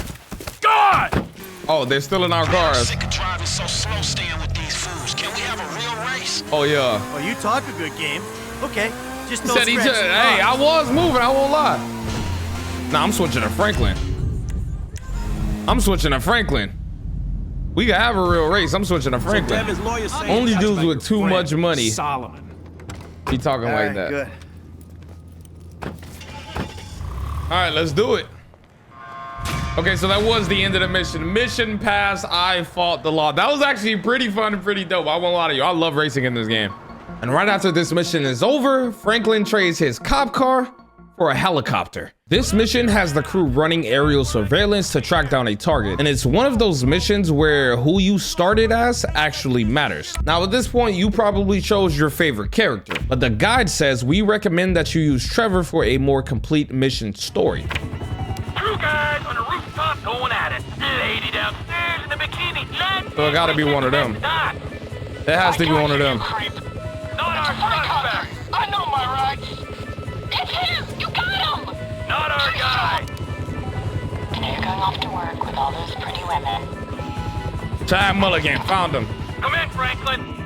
God. Oh, they're still in our cars. Sick of driving so slow, staying with these fools. Can we have a real race? Oh yeah. Well, you talk a good game. Okay, just He don't said he scratch just, the hey, I rocks. was moving. I won't lie. Nah, I'm switching to Franklin. We can have a real race. I'm switching to Franklin. Only dudes with too much money. Solomon. He talking All like right, that. good. All right, let's do it. Okay, so that was the end of the mission. Mission pass, I Fought the Law. That was actually pretty fun and pretty dope. I won't lie to you. I love racing in this game. And right after this mission is over, Franklin trades his cop car for a helicopter. This mission has the crew running aerial surveillance to track down a target. And it's one of those missions where who you started as actually matters. Now, at this point, you probably chose your favorite character, but the guide says we recommend that you use Trevor for a more complete mission story. Two guys on a rooftop going at it. Lady downstairs in a bikini. So it gotta be one of them. Not It has to be one of them. our suspect. I know my rights. It's him. You got him. Not our guy. You're going off to work with all those pretty women. Chad Mulligan, found him. Come in, Franklin.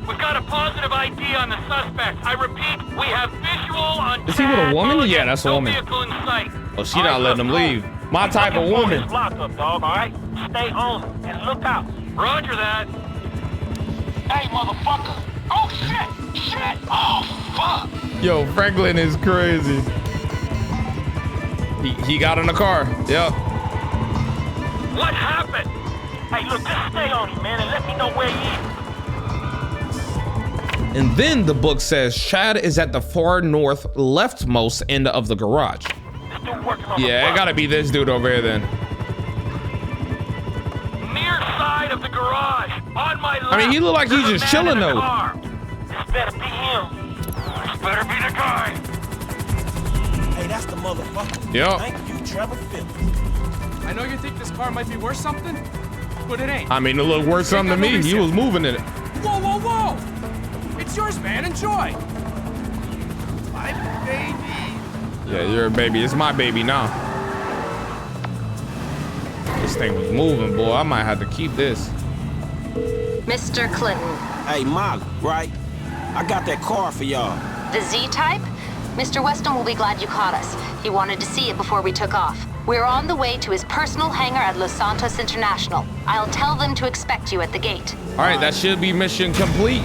We've got a positive ID on the suspect. I repeat, we have visual on. Is he with a woman? Mulligan. Yeah, that's a No woman. vehicle in sight. Oh, she not letting him leave. My type of woman. Lock up, dog. All right. Stay on and look out. Roger that. Hey, motherfucker. Oh, shit. Shit. Oh, fuck. Yo, Franklin is crazy. He got in the car. Yep. What happened? Hey, look, just stay on him, man, and let me know where he is. And then the book says Chad is at the far north leftmost end of the garage. This dude working on the Yeah, it block. gotta be this dude over here then. Near side of the garage. On my left. I mean, he look like he's There's a just man chilling in the though. car. This better be him. This better be the guy. Hey, that's the motherfucker. Yep. Thank you, Trevor Phillips. I know you think this car might be worth something, but it ain't. I mean, it looked worth something to me. He was moving in it. Whoa, whoa, whoa! It's yours, man. Enjoy. My baby. Yeah, you're a baby. It's my baby now. This thing was moving, boy. I might have to keep this. Mr. Clinton, Hey, Molly, right? I got that car for y'all. the Z-Type? Mr. Weston will be glad you caught us. He wanted to see it before we took off. We're on the way to his personal hangar at Los Santos International. I'll tell them to expect you at the gate. All right, that should be mission complete.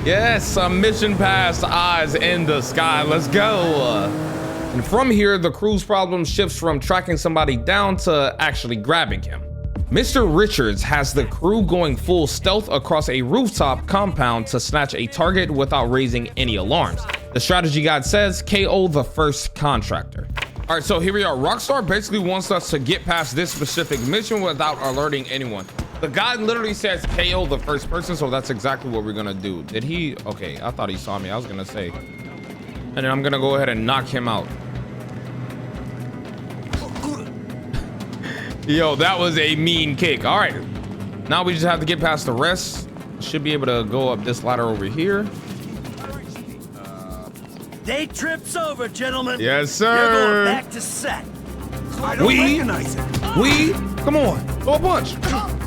Yes, a mission past eyes in the sky. Let's go. And from here, the crew's problem shifts from tracking somebody down to actually grabbing him. Mr. Richards has the crew going full stealth across a rooftop compound to snatch a target without raising any alarms. The strategy guide says KO the first contractor. All right, so here we are. Rockstar basically wants us to get past this specific mission without alerting anyone. The guide literally says KO the first person, so that's exactly what we're gonna do. Did he? Okay, I thought he saw me. I was gonna say. And then I'm gonna go ahead and knock him out. Yo, that was a mean kick. All right, now we just have to get past the rest. Should be able to go up this ladder over here. Day trip's over, gentlemen. Yes, sir. You're going back to set. I don't recognize it. Come on. Throw a punch.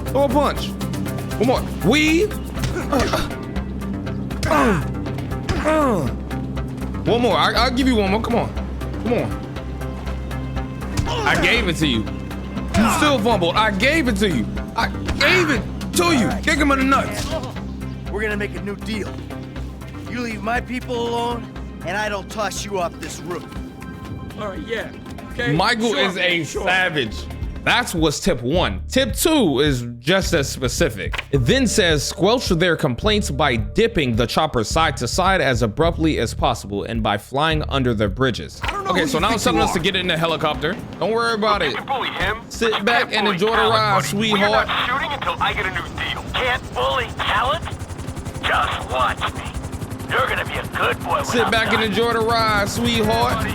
Throw a punch. One more. One more. I'll give you one more. Come on. Come on. I gave it to you. You still fumbled. I gave it to you. I gave it to you. Kick him in the nuts. We're gonna make a new deal. You leave my people alone, and I don't toss you off this roof. All right, yeah. Okay. Michael is a savage. That's what's tip 1. Tip 2 is just as specific. It then says squelch their complaints by dipping the chopper side to side as abruptly as possible and by flying under the bridges. Okay, so now it's telling us to get in the helicopter. Don't worry about it. Sit back and enjoy the ride, sweetheart. We're not shooting until I get a new deal. Can't bully talent? Just watch me. You're gonna be a good boy. Sit back and enjoy the ride, sweetheart.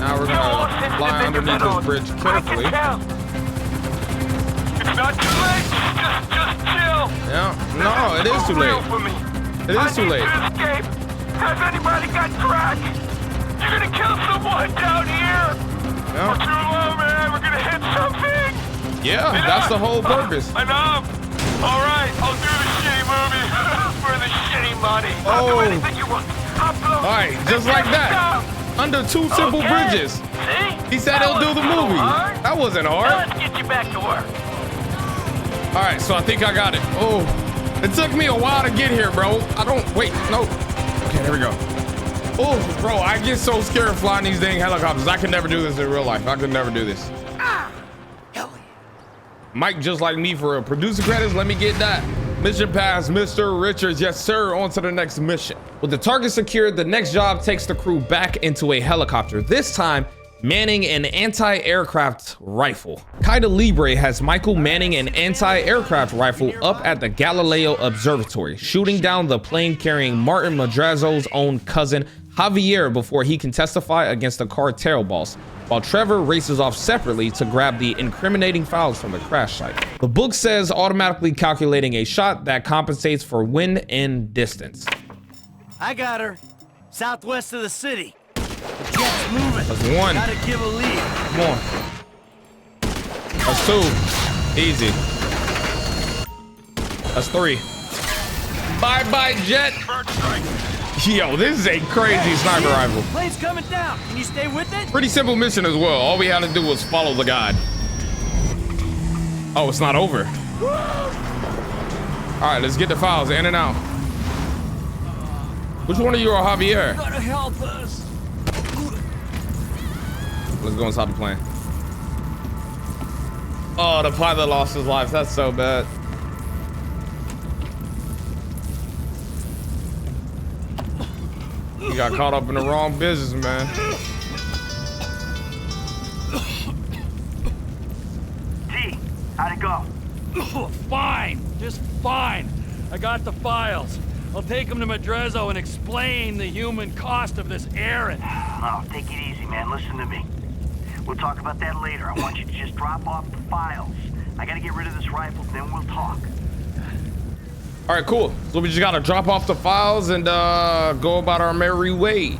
Now we're gonna fly underneath this bridge carefully. It's not too late. Just chill. Yeah, no, it is too late. It is too late. Escape. Has anybody got crack? You're gonna kill someone down here. Yeah. We're too low, man. We're gonna hit something. Yeah, that's the whole purpose. Enough. All right, I'll do the shitty movie for the shitty money. Oh. I'll do anything you want. All right, just like that. Under 2 simple bridges. See? He said he'll do the movie. That wasn't hard. Now let's get you back to work. All right, so I think I got it. Oh, it took me a while to get here, bro. Wait, no. Okay, there we go. Oh, bro, I get so scared of flying these dang helicopters. I could never do this in real life. I could never do this. Mike, just like me for a producer credits, let me get that. Mission pass, Mr. Richards. Yes, sir. On to the next mission. With the target secured, the next job takes the crew back into a helicopter, this time manning an anti-aircraft rifle. Kaida Libre has Michael manning an anti-aircraft rifle up at the Galileo Observatory, shooting down the plane carrying Martin Madrazo's own cousin, Javier, before he can testify against the cartel boss, while Trevor races off separately to grab the incriminating files from the crash site. The book says automatically calculating a shot that compensates for wind and distance. I got her. Southwest of the city. The jet's moving. That's 1. Gotta give a lead. Come on. That's 2. Easy. That's 3. Bye-bye, jet. Yo, this is a crazy sniper rifle. Plane's coming down. Can you stay with it? Pretty simple mission as well. All we had to do was follow the guide. Oh, it's not over. All right, let's get the files in and out. Which one of you are Javier? You gotta help us. Let's go inside the plane. Oh, the pilot lost his life. That's so bad. You got caught up in the wrong business, man. T, how'd it go? Fine, just fine. I got the files. I'll take them to Madrazo and explain the human cost of this errand. Oh, take it easy, man. Listen to me. We'll talk about that later. I want you to just drop off the files. I gotta get rid of this rifle, then we'll talk. All right, cool. So we just gotta drop off the files and go about our merry way.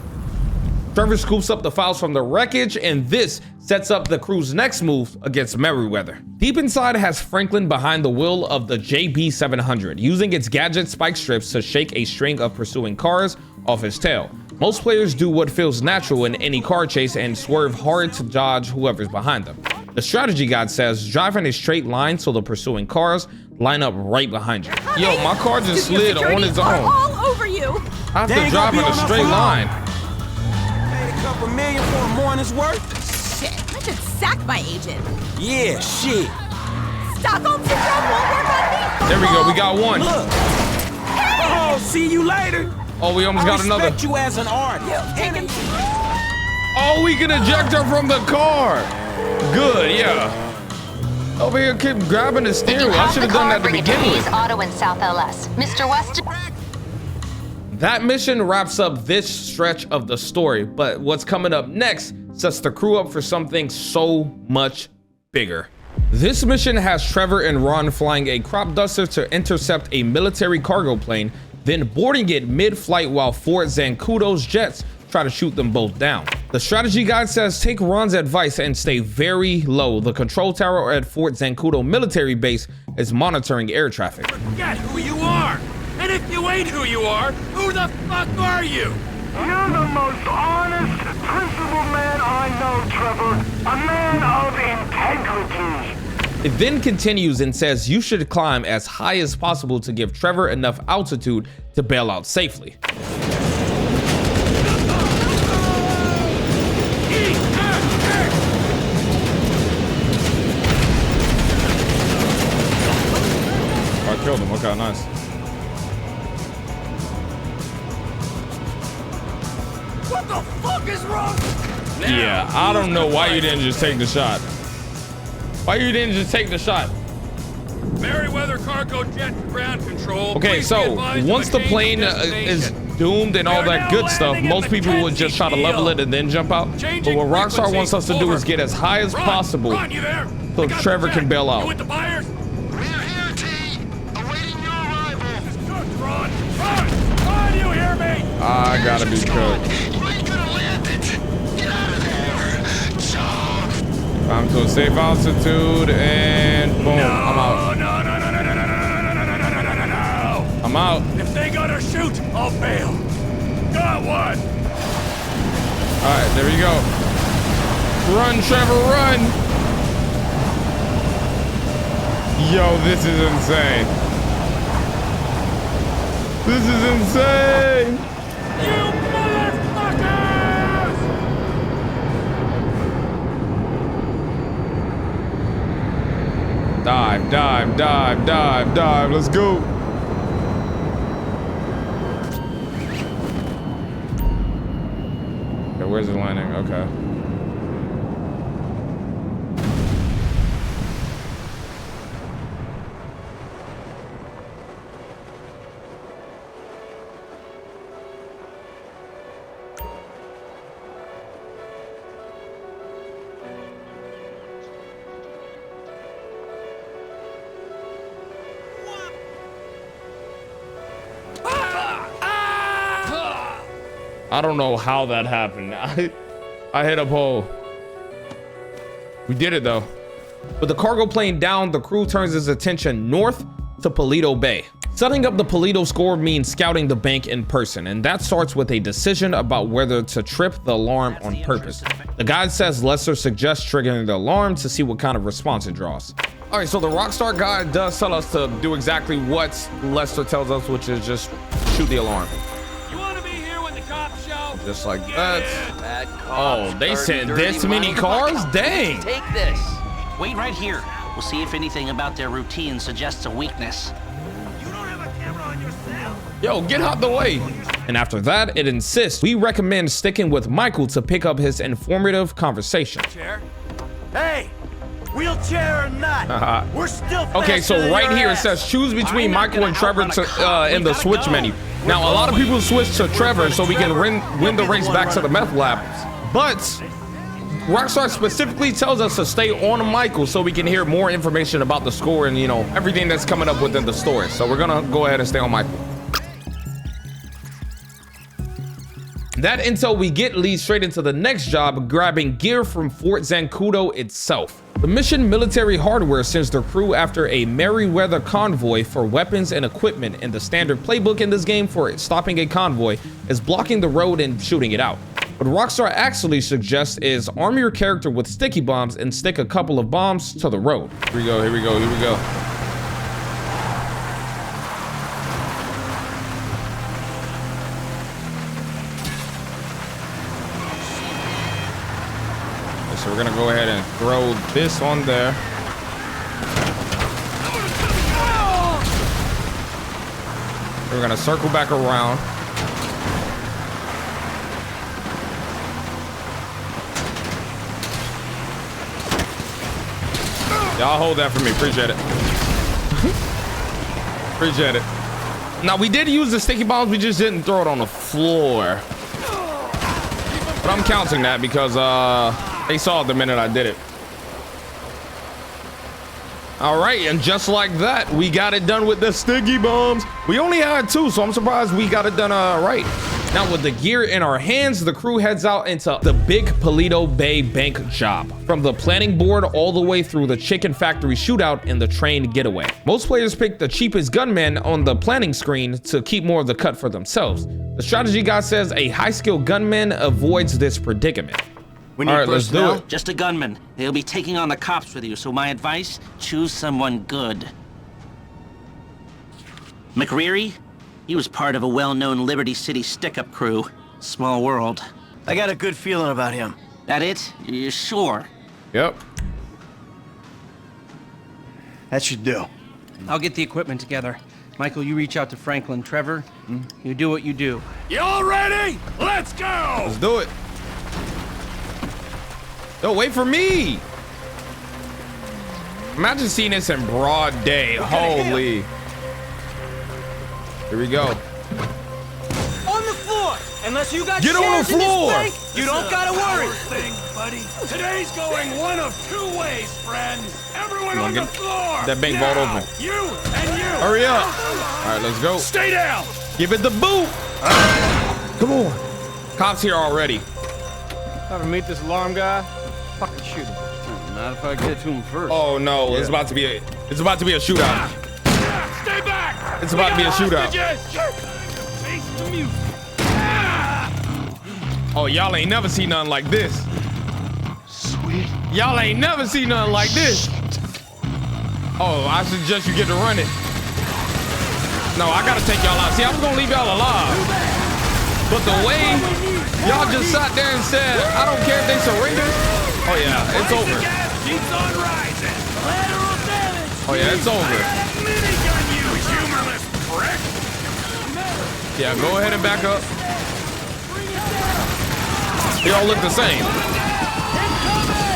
Trevor scoops up the files from the wreckage, and this sets up the crew's next move against Merriweather. Deep inside has Franklin behind the wheel of the JB700, using its gadget spike strips to shake a string of pursuing cars off his tail. Most players do what feels natural in any car chase and swerve hard to dodge whoever's behind them. The strategy guide says drive in a straight line so the pursuing cars line up right behind you. Yo, my car just slid on its own. All over you. I have to drive in a straight line. Paid a couple million for a morning's work. Shit, I should sack my agent. Yeah, shit. Stockholm Syndrome won't work on me. There we go, we got one. Look. Oh, see you later. Oh, we almost got another. I respect you as an artist. Oh, we can eject her from the car. Good, yeah. Over here, keep grabbing the steering wheel. I should have done that to begin with. Auto in South LS. Mr. Weston. That mission wraps up this stretch of the story, but what's coming up next sets the crew up for something so much bigger. This mission has Trevor and Ron flying a crop duster to intercept a military cargo plane, then boarding it mid-flight while Fort Zancudo's jets try to shoot them both down. The strategy guide says take Ron's advice and stay very low. The control tower at Fort Zancudo military base is monitoring air traffic. Forget who you are! And if you ain't who you are, who the fuck are you? You're the most honest, principled man I know, Trevor. A man of integrity. It then continues and says you should climb as high as possible to give Trevor enough altitude to bail out safely. I killed him. Okay, nice. What the fuck is wrong? Yeah, I don't know why you didn't just take the shot. Why you didn't just take the shot? Merriweather cargo jet to ground control. Okay, so once the plane is doomed and all that good stuff, most people would just try to level it and then jump out. But what Rockstar wants us to do is get as high as possible so Trevor can bail out. With the buyers? We're here, T. Awaiting your arrival. Ron, you hear me? I gotta be cooked. You ain't gonna land it. Get out of there. So. I'm to a safe altitude and boom, I'm out. No. I'm out. If they gotta shoot, I'll bail. Got one. All right, there we go. Run, Trevor, run. Yo, this is insane. This is insane. You motherfuckers! Dive, dive, dive, dive, dive. Let's go. Okay, where's the landing? Okay. I don't know how that happened. I hit a pole. We did it though. With the cargo plane down, the crew turns its attention north to Paleto Bay. Setting up the Paleto score means scouting the bank in person, and that starts with a decision about whether to trip the alarm on purpose. The guide says Lester suggests triggering the alarm to see what kind of response it draws. All right, so the Rockstar guide does tell us to do exactly what Lester tells us, which is just shoot the alarm. Just like that. Oh, they sent this many cars? Dang. Take this. Wait right here. We'll see if anything about their routine suggests a weakness. You don't have a camera on yourself. Yo, get out the way. And after that, it insists we recommend sticking with Michael to pick up his informative conversation. Chair. Hey, wheelchair or not, we're still okay, so right here it says choose between Michael and Trevor to, in the switch menu. Now, a lot of people switch to Trevor so we can win the race back to the meth lab. But Rockstar specifically tells us to stay on Michael so we can hear more information about the score and, you know, everything that's coming up within the story. So we're gonna go ahead and stay on Michael. That intel we get leads straight into the next job, grabbing gear from Fort Zancudo itself. The mission military hardware sends their crew after a Merryweather convoy for weapons and equipment, and the standard playbook in this game for stopping a convoy is blocking the road and shooting it out. What Rockstar actually suggests is arm your character with sticky bombs and stick a couple of bombs to the road. Here we go, here we go, here we go. So we're gonna go ahead and throw this on there. We're gonna circle back around. Y'all hold that for me, appreciate it. Appreciate it. Now we did use the sticky bombs, we just didn't throw it on the floor. But I'm counting that because they saw it the minute I did it. All right, and just like that, we got it done with the sticky bombs. We only had 2, so I'm surprised we got it done right. Now with the gear in our hands, the crew heads out into the big Paleto Bay bank job. From the planning board all the way through the chicken factory shootout and the train getaway. Most players pick the cheapest gunman on the planning screen to keep more of the cut for themselves. The strategy guide says a high-skilled gunman avoids this predicament. We need all right, let's do it. Just a gunman. They'll be taking on the cops with you, so my advice, choose someone good. McReary? He was part of a well-known Liberty City stick-up crew. Small world. I got a good feeling about him. That it? You sure? Yep. That should do. I'll get the equipment together. Michael, you reach out to Franklin. Trevor, you do what you do. Y'all ready? Let's go! Let's do it. Yo, wait for me. Imagine seeing this in broad day. Holy. Here we go. On the floor! Unless you got Get on the shares in this floor! bank, you don't gotta worry. Thing, buddy. Today's going one of 2 ways, friends. Everyone on Get the floor. that bank vault open. You and you. Hurry up. All right, let's go. Stay down. Give it the boot. Come on. Cops here already. Ever meet this alarm guy? Fucking shoot him. Not if I get to him first. Oh no, it's about to be a shootout. Stay back. It's about to be a shootout. Face the music. Oh, y'all ain't never seen nothing like this. Sweet. Y'all ain't never seen nothing like this. Oh, I suggest you get to run it. No, I gotta take y'all out. See, I was gonna leave y'all alive. But the way y'all just sat there and said, I don't care if they surrender. Oh yeah, it's over. Keeps on rising. Oh yeah, it's over. Minigun, you humorless prick. Yeah, go ahead and back up. They all look the same.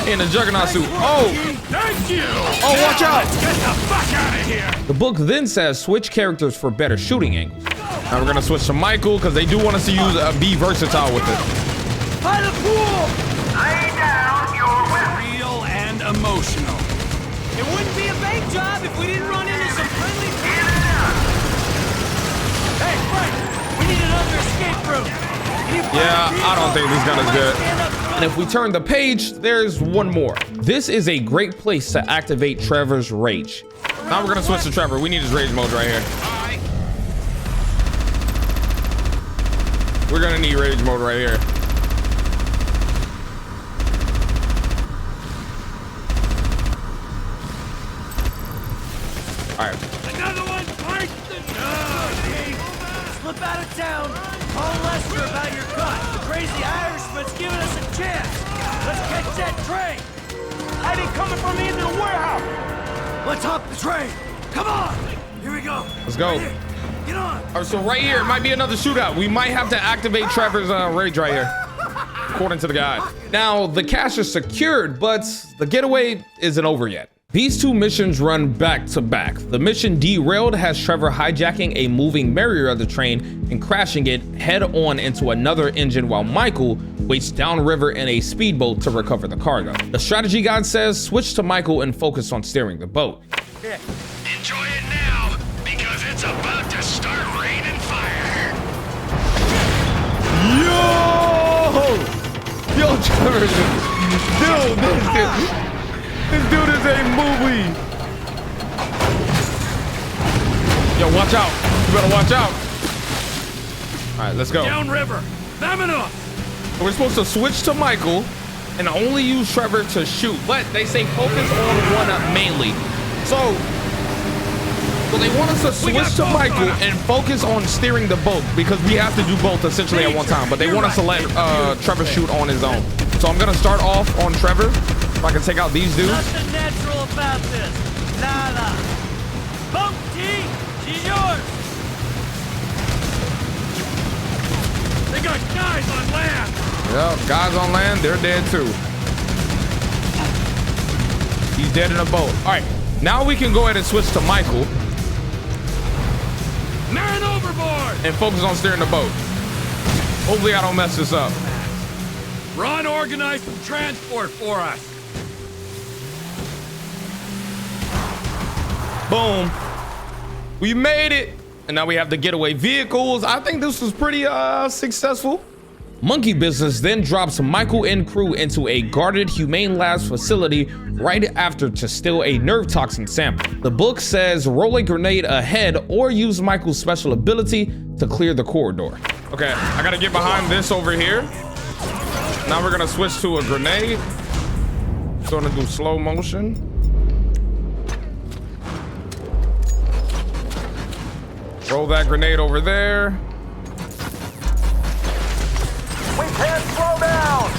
In the Juggernaut suit. Oh! Thank you! Oh, watch out! Get the fuck out of here! The book then says switch characters for better shooting angles. Now we're gonna switch to Michael because they do want us to use be versatile with it. By the pool! Lay down your weapon. Real and emotional. It wouldn't be a bank job if we didn't run into some friendly people. Hey, Frank! We need another escape route. Yeah, I don't think this gun is good. And if we turn the page, there's one more. This is a great place to activate Trevor's rage. Now we're gonna switch to Trevor. We need his rage mode right here. We're gonna need rage mode right here. All right. Another one bites the dust. Slip out of town. Call Lester about your cut. The crazy Irishman's giving us a chance. Let's catch that train. I ain't coming from the end of the warehouse. Let's hop the train. Come on. Here we go. Let's go. Right, get on. All right, so right here, it might be another shootout. We might have to activate Trevor's rage right here, according to the guy. Now, the cache is secured, but the getaway isn't over yet. These 2 missions run back to back. The mission Derailed has Trevor hijacking a moving Merryweather train and crashing it head on into another engine while Michael waits downriver in a speedboat to recover the cargo. The strategy guide says switch to Michael and focus on steering the boat. Enjoy it now, because it's about to start raining fire. Yo! Yo, Trevor, dude, this dude is a movie. Yo, watch out. You better watch out. All right, let's go. Downriver. Vámonos. We're supposed to switch to Michael and only use Trevor to shoot, but they say focus on one up mainly. So they want us to switch to Michael and focus on steering the boat because we have to do both essentially at one time, but they want us to let Trevor shoot on his own. So I'm gonna start off on Trevor if I can take out these dudes. Nothing natural about this. Nada. Boat T, she's yours. They got guys on land. Yep, guys on land, they're dead too. He's dead in a boat. All right, now we can go ahead and switch to Michael. Man overboard! And focus on steering the boat. Hopefully I don't mess this up. Ron organized some transport for us. Boom. We made it. And now we have the getaway vehicles. I think this was pretty successful. Monkey Business then drops Michael and crew into a guarded humane labs facility right after to steal a nerve toxin sample. The book says roll a grenade ahead or use Michael's special ability to clear the corridor. Okay, I gotta get behind this over here. Now we're gonna switch to a grenade. Gonna do slow motion. Roll that grenade over there. We can't slow down!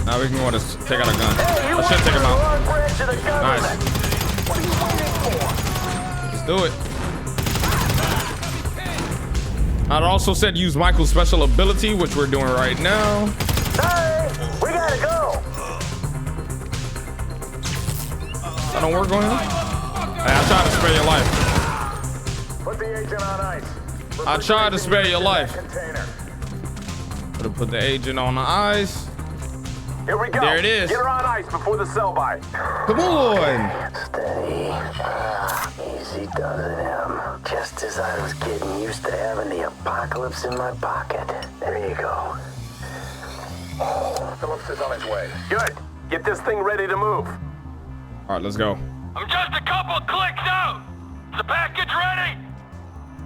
Now we can go to take out a gun. I should take him out. Nice. Let's do it. I also said use Michael's special ability, which we're doing right now. Hey, we gotta go! That don't work on him? Hey, I tried to spare your life. Put the agent on ice. I tried to spare your life. Put the agent on the ice. Here we go. There it is. Get her on ice before the sell by. Come on. Steady. Easy does it, Em. Just as I was getting used to having the apocalypse in my pocket. There you go. Phillips is on his way. Good. Get this thing ready to move. All right, let's go. I'm just a couple clicks out. Is the package ready?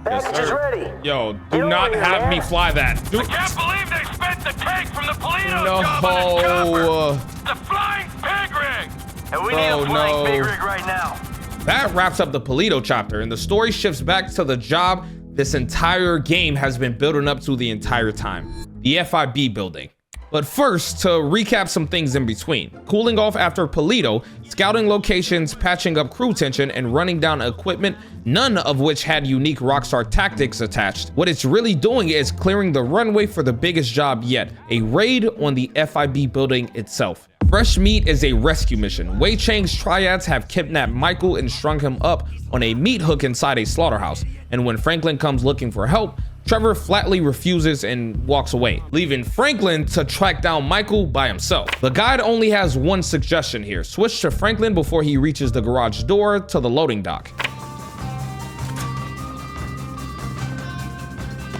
Package is ready. Yo, do not have me fly that. I can't believe they spent the tank from the Polito No. job on this chopper. The flying pig rig. And we need a flying pig rig right now. That wraps up the Polito chapter, and the story shifts back to the job this entire game has been building up to the entire time, the FIB building. But first, to recap some things in between. Cooling off after Polito, scouting locations, patching up crew tension, and running down equipment, none of which had unique Rockstar tactics attached. What it's really doing is clearing the runway for the biggest job yet, a raid on the FIB building itself. Fresh Meat is a rescue mission. Wei Chang's triads have kidnapped Michael and strung him up on a meat hook inside a slaughterhouse, and when Franklin comes looking for help, Trevor flatly refuses and walks away, leaving Franklin to track down Michael by himself. The guide only has one suggestion here. Switch to Franklin before he reaches the garage door to the loading dock.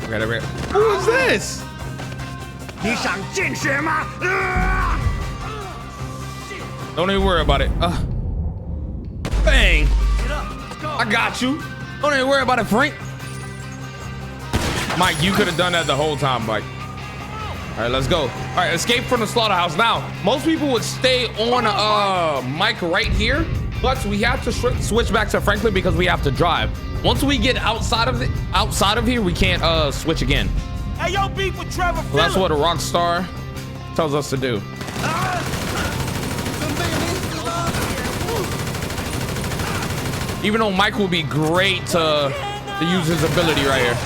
Okay, there we go. Who is this? Don't even worry about it. Bang! I got you. Don't even worry about it, Frank. Mike, you could have done that the whole time, Mike. All right, let's go. All right, escape from the slaughterhouse. Now, most people would stay on Mike right here, but we have to switch back to Franklin because we have to drive. Once we get outside of here, we can't switch again. Hey, yo, beef with Trevor. Well, that's what a Rockstar tells us to do. Even though Mike will be great to use his ability right here.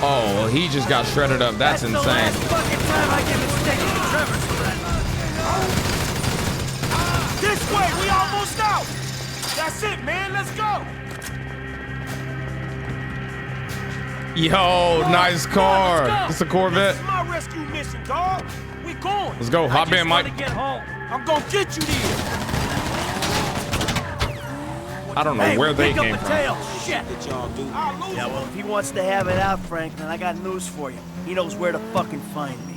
Oh, he just got shredded up. That's insane. The last fucking time I get mistaken for Trevor's friend. This way, we almost out. That's it, man. Let's go. Yo, nice car. It's a Corvette. This is my rescue mission, dog. We going. Let's go. Hop in, Mike. Get home. I'm gonna get you there. I don't know where they came from. Shit. Yeah, well, if he wants to have it out, Franklin, I got news for you. He knows where to fucking find me.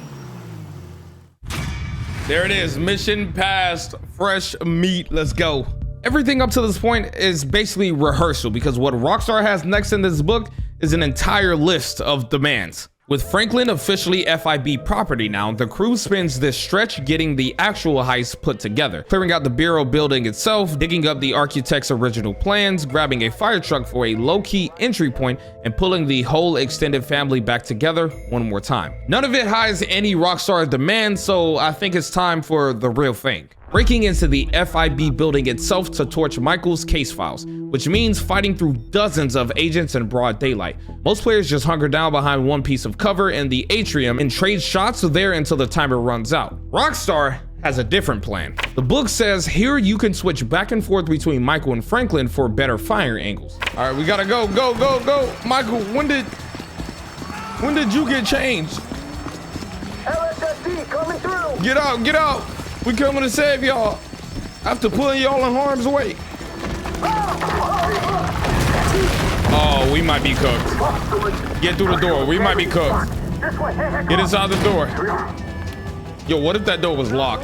There it is. Mission passed. Fresh meat. Let's go. Everything up to this point is basically rehearsal because what Rockstar has next in this book is an entire list of demands. With Franklin officially FIB property now, the crew spends this stretch getting the actual heist put together, clearing out the Bureau building itself, digging up the architect's original plans, grabbing a fire truck for a low-key entry point, and pulling the whole extended family back together one more time. None of it has any Rockstar demands, so I think it's time for the real thing. Breaking into the FIB building itself to torch Michael's case files, which means fighting through dozens of agents in broad daylight. Most players just hunker down behind one piece of cover in the atrium and trade shots there until the timer runs out. Rockstar has a different plan. The book says here you can switch back and forth between Michael and Franklin for better fire angles. All right, we gotta go. Michael, when did you get changed? LSSD coming through. Get out. We coming to save y'all after pulling y'all in harm's way. Oh, we might be cooked. Get through the door. We might be cooked. Get inside the door. Yo, what if that door was locked?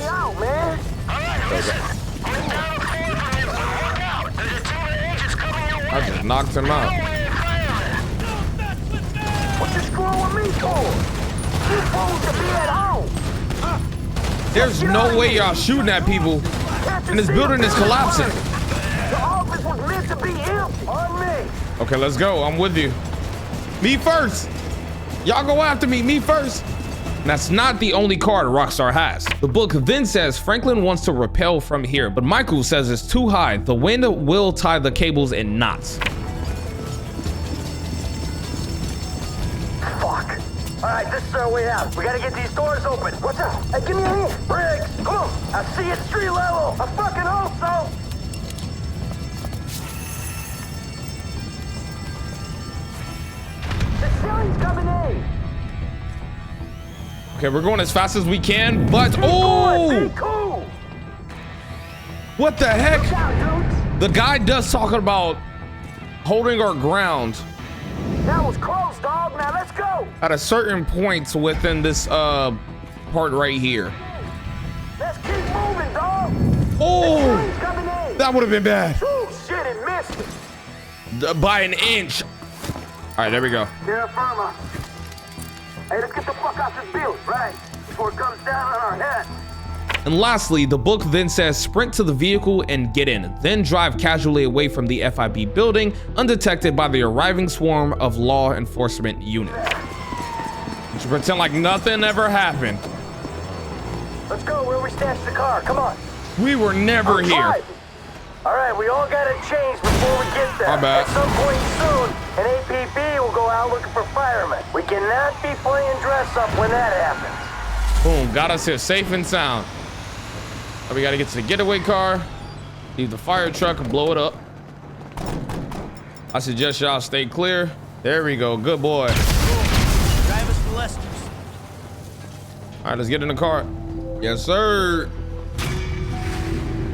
I just knocked him out. What you screwing me for? You supposed to be at home. There's no way y'all shooting at people, and this building is collapsing. The office was meant to be empty. On me. Okay, let's go. I'm with you. Me first. Y'all go after me. Me first. And that's not the only card Rockstar has. The book then says Franklin wants to rappel from here, but Michael says it's too high. The wind will tie the cables in knots. Fuck. All right, this is our way out. We gotta get these doors open. What's up? Hey, give me a hand. Briggs, come on. I see it street level. I fucking hope so. The ceiling's coming in. Okay, we're going as fast as we can, but oh! Cool. What the heck? The guy does talking about holding our ground. That was close, dog. Now let's go. At a certain point within this part right here. Let's keep moving, dog. Oh! That would have been bad. Oh shit, it missed it. By an inch. All right, there we go. Terra firma. Hey, let's get the fuck out this building, right? Before it comes down on our head. And lastly, the book then says sprint to the vehicle and get in, then drive casually away from the FIB building, undetected by the arriving swarm of law enforcement units. You should pretend like nothing ever happened. Let's go where we stashed the car. Come on. We were never here. All right, we all gotta change before we get there. My bad. At some point soon, an APB will go out looking for firemen. We cannot be playing dress up when that happens. Boom, got us here safe and sound. Now we gotta get to the getaway car, leave the fire truck and blow it up. I suggest y'all stay clear. There we go, good boy. Drive us to Lester's. All right, let's get in the car. Yes, sir.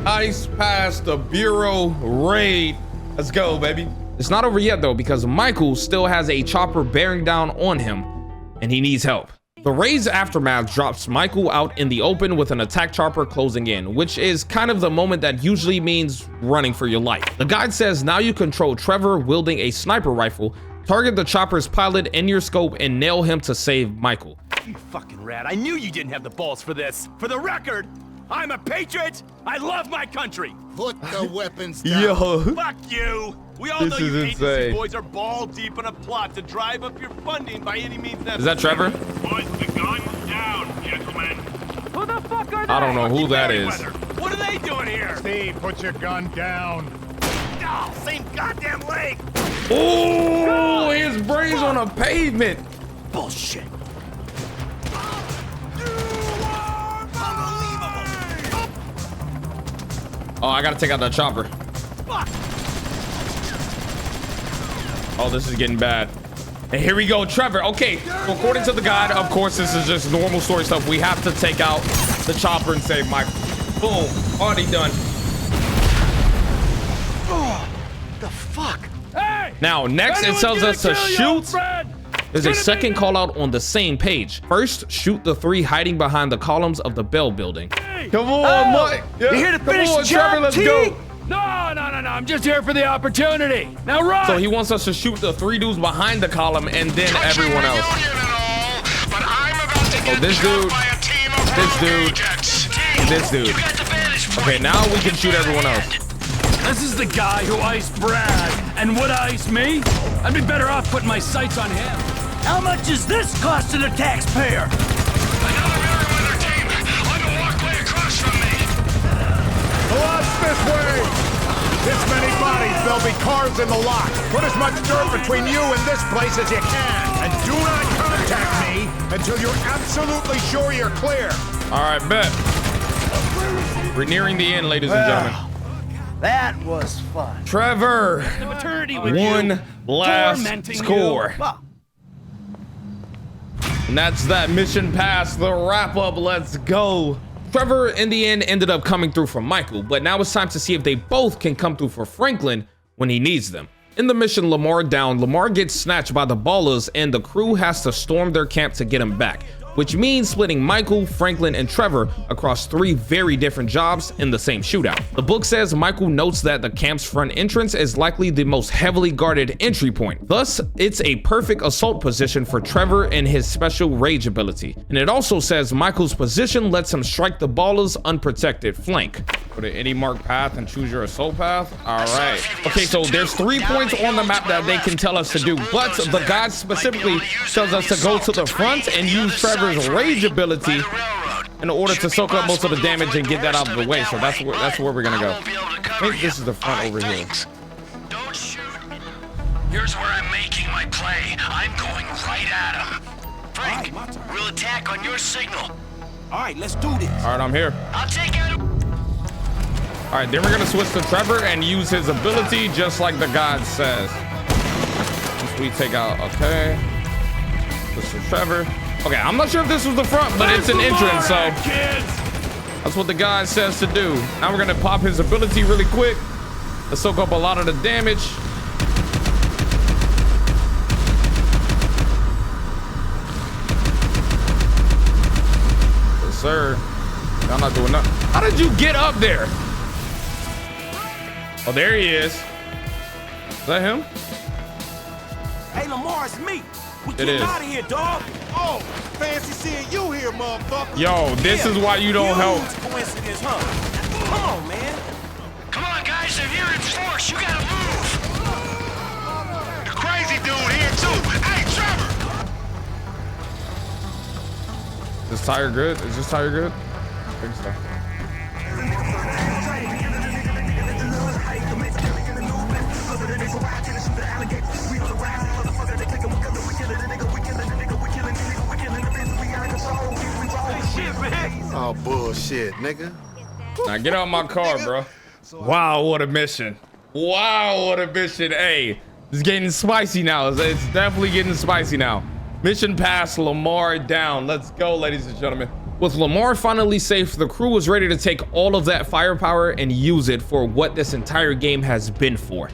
Ice past the Bureau raid. Let's go, baby. It's not over yet though, because Michael still has a chopper bearing down on him and he needs help. The raid's aftermath drops Michael out in the open with an attack chopper closing in, which is kind of the moment that usually means running for your life. The guide says now you control Trevor wielding a sniper rifle, target the chopper's pilot in your scope and nail him to save Michael. You fucking rat. I knew you didn't have the balls for this. For the record, I'm a patriot. I love my country. Put the weapons down. Yo. Fuck you. We all know you agency boys are ball deep in a plot to drive up your funding by any means necessary. Is that Trevor? Put the guns down, gentlemen. Who the fuck are they? I don't know who that is. What are they doing here? Steve, put your gun down. Oh, same goddamn leg. Oh, his brains on a pavement. Bullshit. Oh, I gotta take out that chopper. Fuck. Oh, this is getting bad. And here we go, Trevor. Okay, so according to the guide, of course, this is just normal story stuff. We have to take out the chopper and save Michael. Boom, already done. the fuck? Hey! Now, next it tells us to shoot. There's a second call out on the same page. First, shoot the 3 hiding behind the columns of the Bell building. Come on, Mike. You here to finish the job, Trevor, let's T? go. No. I'm just here for the opportunity. Now run! So he wants us to shoot the 3 dudes behind the column and then everyone else. Oh, this dude, this dude. Okay, now we can shoot everyone else. This is the guy who iced Brad and would ice me? I'd be better off putting my sights on him. How much is this costing the taxpayer? Lost this way! This many bodies, there'll be cars in the lot. Put as much dirt between you and this place as you can. And do not contact me until you're absolutely sure you're clear. All right, bet. We're nearing the end, ladies and gentlemen. That was fun. Trevor, The maternity with one last tormenting score. you. And that's that mission pass, the wrap up. Let's go. Trevor, in the end, ended up coming through for Michael, but now it's time to see if they both can come through for Franklin when he needs them. In the mission Lamar down, Lamar gets snatched by the Ballers and the crew has to storm their camp to get him back, which means splitting Michael, Franklin, and Trevor across 3 very different jobs in the same shootout. The book says Michael notes that the camp's front entrance is likely the most heavily guarded entry point. Thus, it's a perfect assault position for Trevor and his special rage ability. And it also says Michael's position lets him strike the Ballers' unprotected flank. Go to any marked path and choose your assault path. All right. Okay, so there's 3 points on the map that they can tell us to do, but the guide specifically tells us to go to the front and use Trevor's rage ability in order to soak up most of the damage and get that out of the way. So that's where we're gonna go. I think this is the front over here. Don't shoot. Here's where I'm making my play. I'm going right at him. Frank, we'll attack on your signal. All right, let's do this. All right, I'm here. I'll take out. All right, then we're gonna switch to Trevor and use his ability just like the guide says. Once we take out, okay. This is Trevor. Okay, I'm not sure if this was the front, but it's an entrance, so that's what the guy says to do. Now we're gonna pop his ability really quick to soak up a lot of the damage. Yes, sir. I'm not doing nothing. How did you get up there? Oh, there he is. Is that him? Hey, Lamar, it's me. We It getting is. out of here, dog. Oh, fancy seeing you here, motherfucker. Yo, this is why you don't help. Coincidence, huh? Come on, man. Come on, guys. They're here in force. You gotta move. The crazy dude here too. Hey, Trevor. Is this tire good? Is this tire good? I think so. Oh, bullshit, nigga. Now get out my car, bro. Wow, what a mission. Wow, what a mission. Hey, it's getting spicy now. It's definitely getting spicy now. Mission pass, Lamar down. Let's go, ladies and gentlemen. With Lamar finally safe, the crew was ready to take all of that firepower and use it for what this entire game has been for.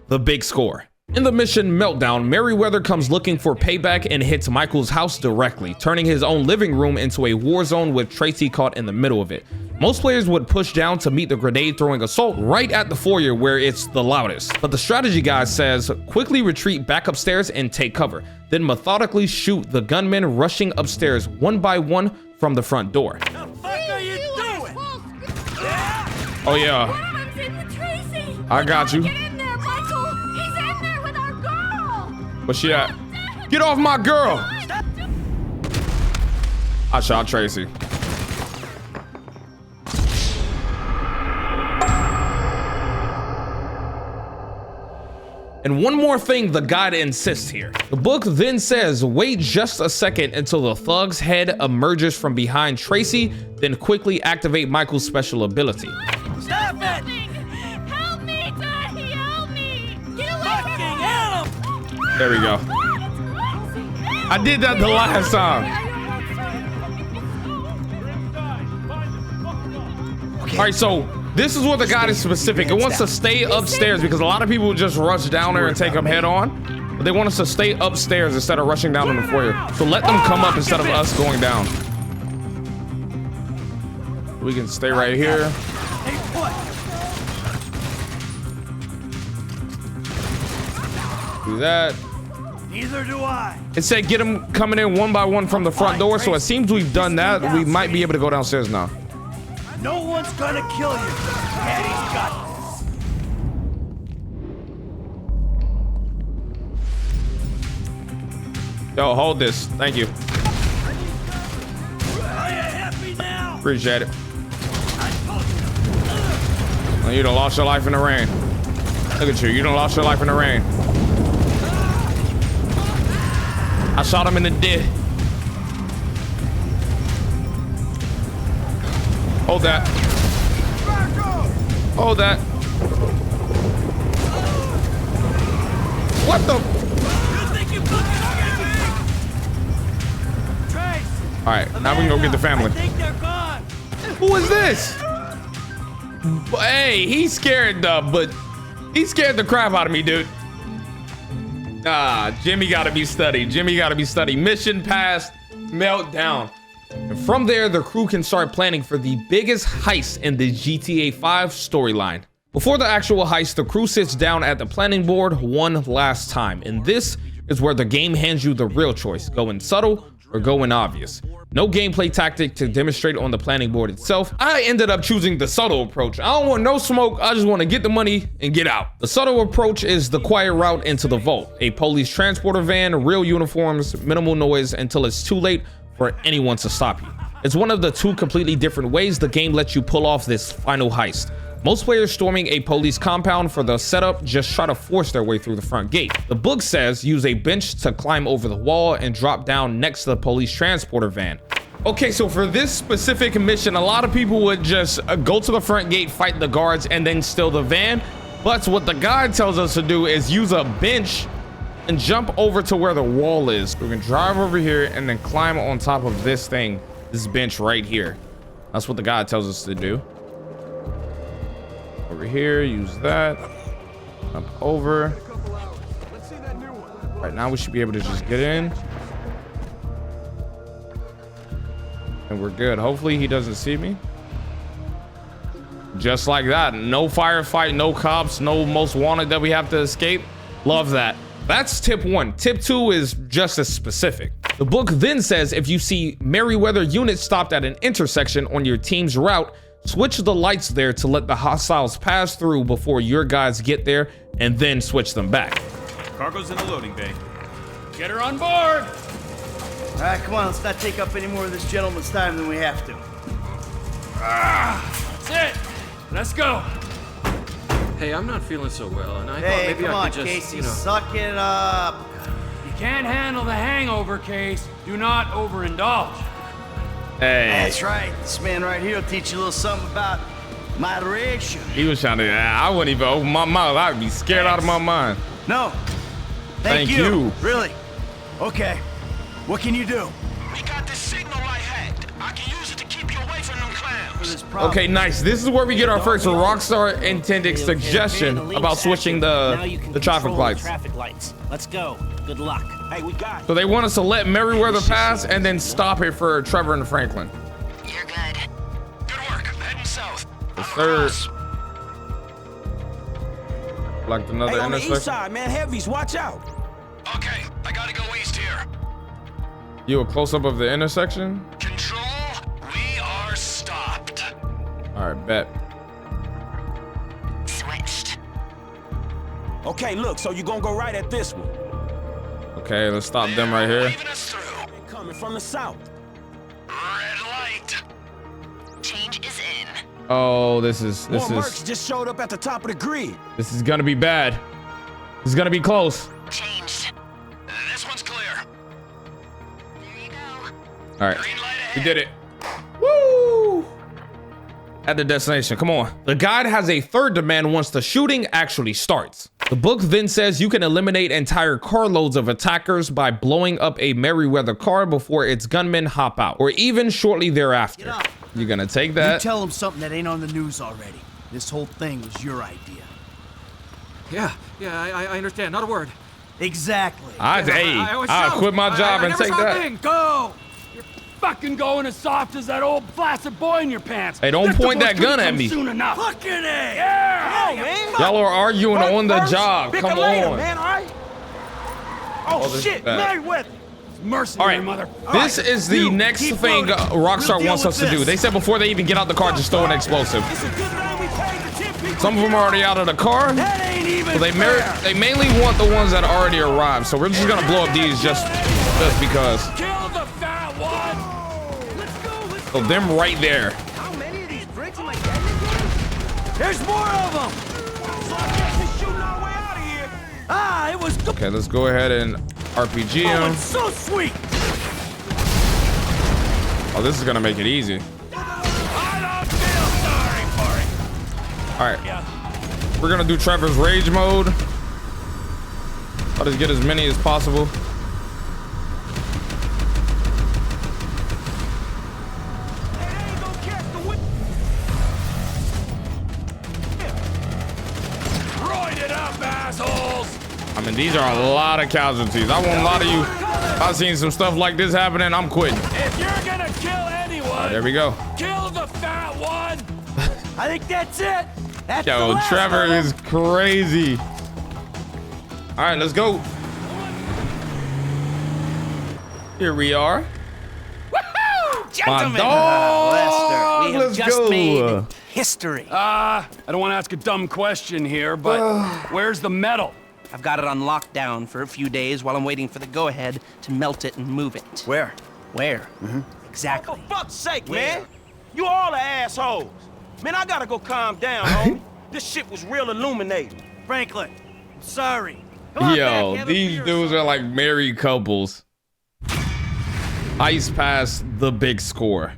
The big score. In the mission Meltdown, Merryweather comes looking for payback and hits Michael's house directly, turning his own living room into a war zone with Tracy caught in the middle of it. Most players would push down to meet the grenade throwing assault right at the foyer where it's the loudest. But the strategy guide says, quickly retreat back upstairs and take cover, then methodically shoot the gunmen rushing upstairs one by one from the front door. What are you doing? Oh yeah, I got you. Where's she at? Get off my girl! I shot Tracy. And one more thing the guide insists here. The book then says, wait just a second until the thug's head emerges from behind Tracy, then quickly activate Michael's special ability. Stop it! Help me, Daddy! Help me! Get away from him! There we go. I did that the last time. All right, so This is what the guide is specific. It wants to stay upstairs because a lot of people just rush down there and take them head on. But they want us to stay upstairs instead of rushing down in the foyer. So let them come up instead of us going down. We can stay right here. Do that. Neither do I. It said get them coming in one by one from the front door, so it seems we've done that. We might be able to go downstairs now. No one's gonna kill you. Daddy's got this. Yo, hold this. Thank you. Are you happy now? Appreciate it. Well, you done lost your life in the rain. Look at you. You done lost your life in the rain. I shot him in the dick. Hold that. Hold that. What the? All right, now we can go get the family. Who is this? Hey, he scared the crap out of me, dude. Ah, Jimmy gotta be studied. Jimmy gotta be studied. Mission passed, meltdown. And from there, the crew can start planning for the biggest heist in the GTA 5 storyline. Before the actual heist, the crew sits down at the planning board one last time. And this is where the game hands you the real choice, going subtle or going obvious. No gameplay tactic to demonstrate on the planning board itself. I ended up choosing the subtle approach. I don't want no smoke. I just want to get the money and get out. The subtle approach is the quiet route into the vault. A police transporter van, real uniforms, minimal noise until it's too late for anyone to stop you. It's one of the two completely different ways the game lets you pull off this final heist. Most players storming a police compound for the setup just try to force their way through the front gate. The book says use a bench to climb over the wall and drop down next to the police transporter van. Okay, so for this specific mission, a lot of people would just go to the front gate, fight the guards, and then steal the van. But what the guide tells us to do is use a bench and jump over to where the wall is. We can drive over here and then climb on top of this thing, this bench right here. That's what the guide tells us to do. Over here, use that. Jump over. Right now, we should be able to just get in. And we're good. Hopefully, he doesn't see me. Just like that. No firefight, no cops, no most wanted that we have to escape. Love that. That's tip one. Tip two is just as specific. The book then says if you see Merryweather units stopped at an intersection on your team's route, switch the lights there to let the hostiles pass through before your guys get there, and then switch them back. Cargo's in the loading bay. Get her on board! All right, come on, let's not take up any more of this gentleman's time than we have to. That's it! Let's go! Hey, I'm not feeling so well, and I thought Hey, maybe come I on, could just, Casey, you know... suck it up. You can't handle the hangover, Case. Do not overindulge. Hey. That's right. This man right here will teach you a little something about moderation. He was trying to, I wouldn't even open my mouth. I'd be scared out of my mind. No. Thank you. Really? Okay. What can you do? We got this signal I had. I can use it to keep you away from them clowns. Okay, nice. This is where we get our first Rockstar intended suggestion about switching the traffic lights. Traffic lights. Let's go. Good luck. Hey, we got it. So they want us to let Merryweather pass and then stop it for Trevor and Franklin. You're good. Good work. Heading south. Yes, sir. Like another Hey, on the intersection. east side, man. Heavies, watch out. Okay, I gotta go east here. You a close up of the intersection? Control, we are stopped. All right, bet. Switched. Okay, look, so you gonna go right at this one. Okay, let's stop them right here. They coming from the south. Red light. Change is in. Oh, this is More mercs just showed up at the top of the grid. this is gonna be bad. This is gonna be close. Changed. This one's clear. There you go. All right, we did it. Woo! At the destination, come on. The guide has a third demand once the shooting actually starts. The book then says you can eliminate entire carloads of attackers by blowing up a Merryweather car before its gunmen hop out, or even shortly thereafter. You're gonna take that. You tell them something that ain't on the news already. This whole thing was your idea. Yeah, I understand. Not a word. Exactly. I'll quit my job and take that. Go! You're fucking going as soft as that old flaccid boy in your pants. Hey, don't point that gun at me. Soon enough. Fucking A! Yeah! Yo, man! Y'all are arguing on the job. Pick Come a later, on. man, all right? Oh, shit, Merryweather. Mercy, All right, mother. this is the next thing Rockstar wants us to do. They said before they even get out the car, just throw an explosive. Some of them are already out of the car. So they mainly want the ones that already arrived. So we're just gonna blow up these just because. Kill the fat one. Let's go. So them right there. How many of these bricks am I getting? There's more of them. So I guess we're shooting our way out of here. Ah, it was good. Okay, let's go ahead and RPG him. Oh, it's so sweet. Oh, this is gonna make it easy. I don't feel sorry for it. All right, we're gonna do Trevor's rage mode. I'll just get as many as possible. Roid it up, assholes. I mean, these are a lot of casualties. I won't lie to you. If I've seen some stuff like this happening, I'm quitting. If you're gonna kill anyone, All right, there we go. kill the fat one. I think that's it. That's the Yo, last Trevor of 'em. is crazy. All right, let's go. Here we are. Gentlemen. My dog. Lester, we have Let's just go. made history. I don't want to ask a dumb question here, but where's the metal? I've got it on lockdown for a few days while I'm waiting for the go-ahead to melt it and move it. Where? Where? Exactly. For fuck's sake, man. You all are assholes. Man, I gotta go calm down, homie. This shit was real illuminating. Franklin, I'm sorry. Come on back, Yo, have a these beer or dudes are like married couples. Ice past the big score.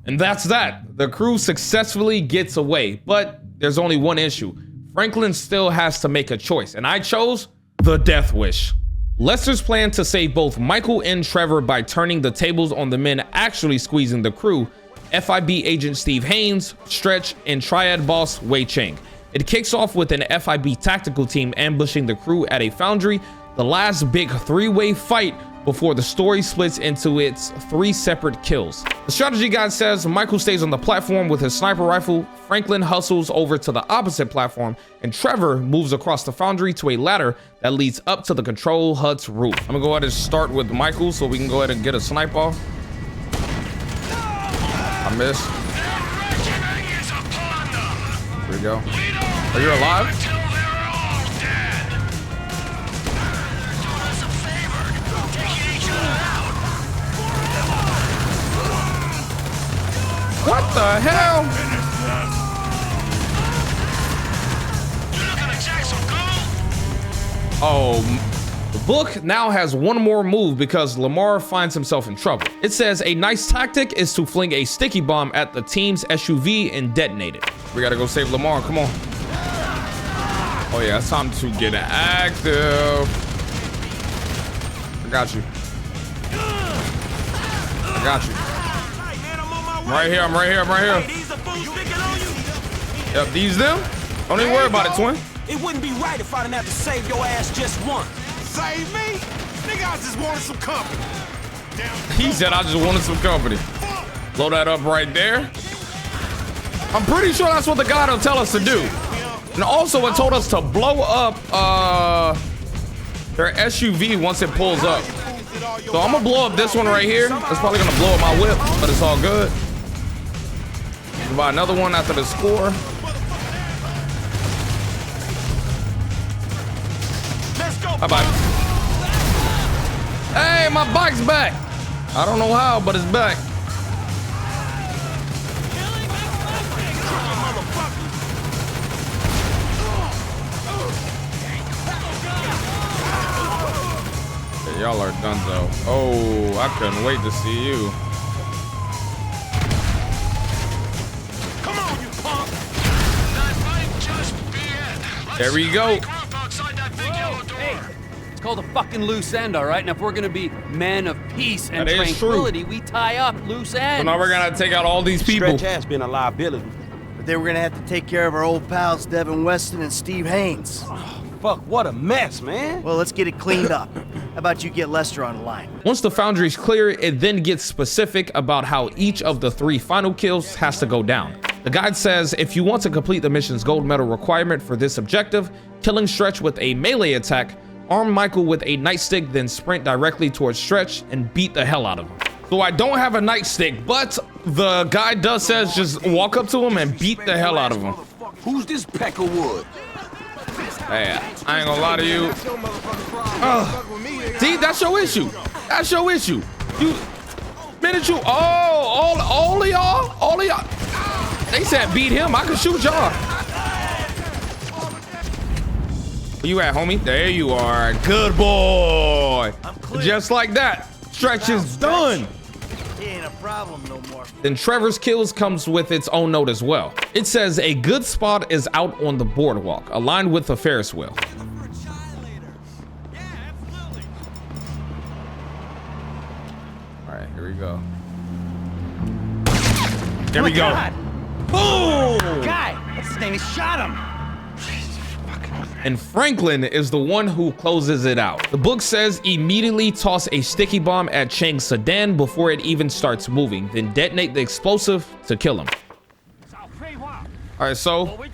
And that's that. The crew successfully gets away, but there's only one issue. Franklin still has to make a choice, and I chose the death wish. Lester's plan to save both Michael and Trevor by turning the tables on the men actually squeezing the crew, FIB agent Steve Haynes, Stretch, and Triad boss Wei Cheng. It kicks off with an FIB tactical team ambushing the crew at a foundry, the last big three-way fight before the story splits into its 3 separate kills. The strategy guide says Michael stays on the platform with his sniper rifle, Franklin hustles over to the opposite platform, and Trevor moves across the foundry to a ladder that leads up to the control hut's roof. I'm gonna go ahead and start with Michael so we can go ahead and get a snipe off. I missed. Here we go. Are you alive? What the hell? Oh, the book now has one more move because Lamar finds himself in trouble. It says a nice tactic is to fling a sticky bomb at the team's SUV and detonate it. We gotta go save Lamar, come on. Oh yeah, it's time to get active. I got you. I got you. I'm right here, I'm right here, I'm right here. Yep, these them? Don't even worry about it, twin. It wouldn't be right if I didn't have to save your ass just once. Save me? Nigga, I just wanted some company. He said I just wanted some company. Blow that up right there. I'm pretty sure that's what the guy will tell us to do. And also it told us to blow up their SUV once it pulls up. So I'm gonna blow up this one right here. It's probably gonna blow up my whip, but it's all good. Buy another one after the score. Bye-bye. Hey, my bike's back. I don't know how, but it's back. Yeah, y'all are done though. Oh, I couldn't wait to see you. Come on, you punk. There we go. It's called a fucking loose end, all right? And if we're gonna be men of peace and That is tranquility, we tie up loose ends. So now we're gonna take out all these people. Stretch has been a liability, but they were gonna have to take care of our old pals Devin Weston and Steve Haynes. Fuck, what a mess, man. Well, let's get it cleaned up. How about you get Lester on the line? Once the foundry's clear, it then gets specific about how each of the 3 final kills has to go down. The guide says if you want to complete the mission's gold medal requirement for this objective, killing Stretch with a melee attack, arm Michael with a nightstick, then sprint directly towards Stretch and beat the hell out of him. So I don't have a nightstick, but the guide does says just walk up to him and beat the hell out of him. Who's this peck of wood? Hey, I ain't gonna lie to you. See, that's your issue. That's your issue. You, minute you, all of y'all. They said beat him. I can shoot y'all. Where you at, homie? There you are. Good boy. Just like that. Stretch is done. He ain't a problem no more. Then Trevor's kills comes with its own note as well. It says a good spot is out on the boardwalk, aligned with a Ferris wheel. All right, here we go. There we go. Boom! Guy, what's his name? He shot him. And Franklin is the one who closes it out. The book says immediately toss a sticky bomb at Chang's sedan before it even starts moving, then detonate the explosive to kill him. All right, so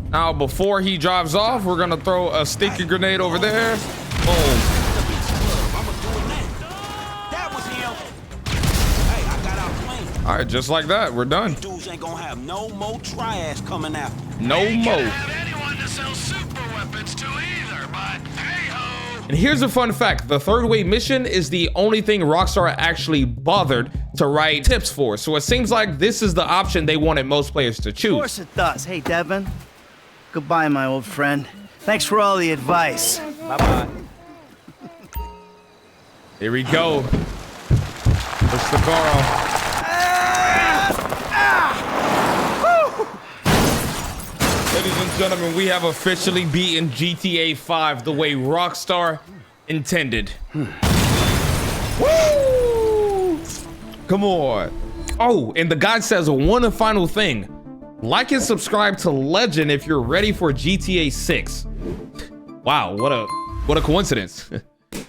now before he drives off, we're gonna throw a sticky grenade over there. Boom. All right, just like that, we're done. Dudes ain't gonna have no more triads coming after. No more. And here's a fun fact. The third wave mission is the only thing Rockstar actually bothered to write tips for. So it seems like this is the option they wanted most players to choose. Of course it does. Hey, Devin. Goodbye, my old friend. Thanks for all the advice. Bye-bye. Here we go. Push the car off. Ladies and gentlemen, we have officially beaten GTA 5 the way Rockstar intended. Woo! Come on. Oh, and the guide says one final thing. Like and subscribe to Legend if you're ready for GTA 6. Wow, what a coincidence.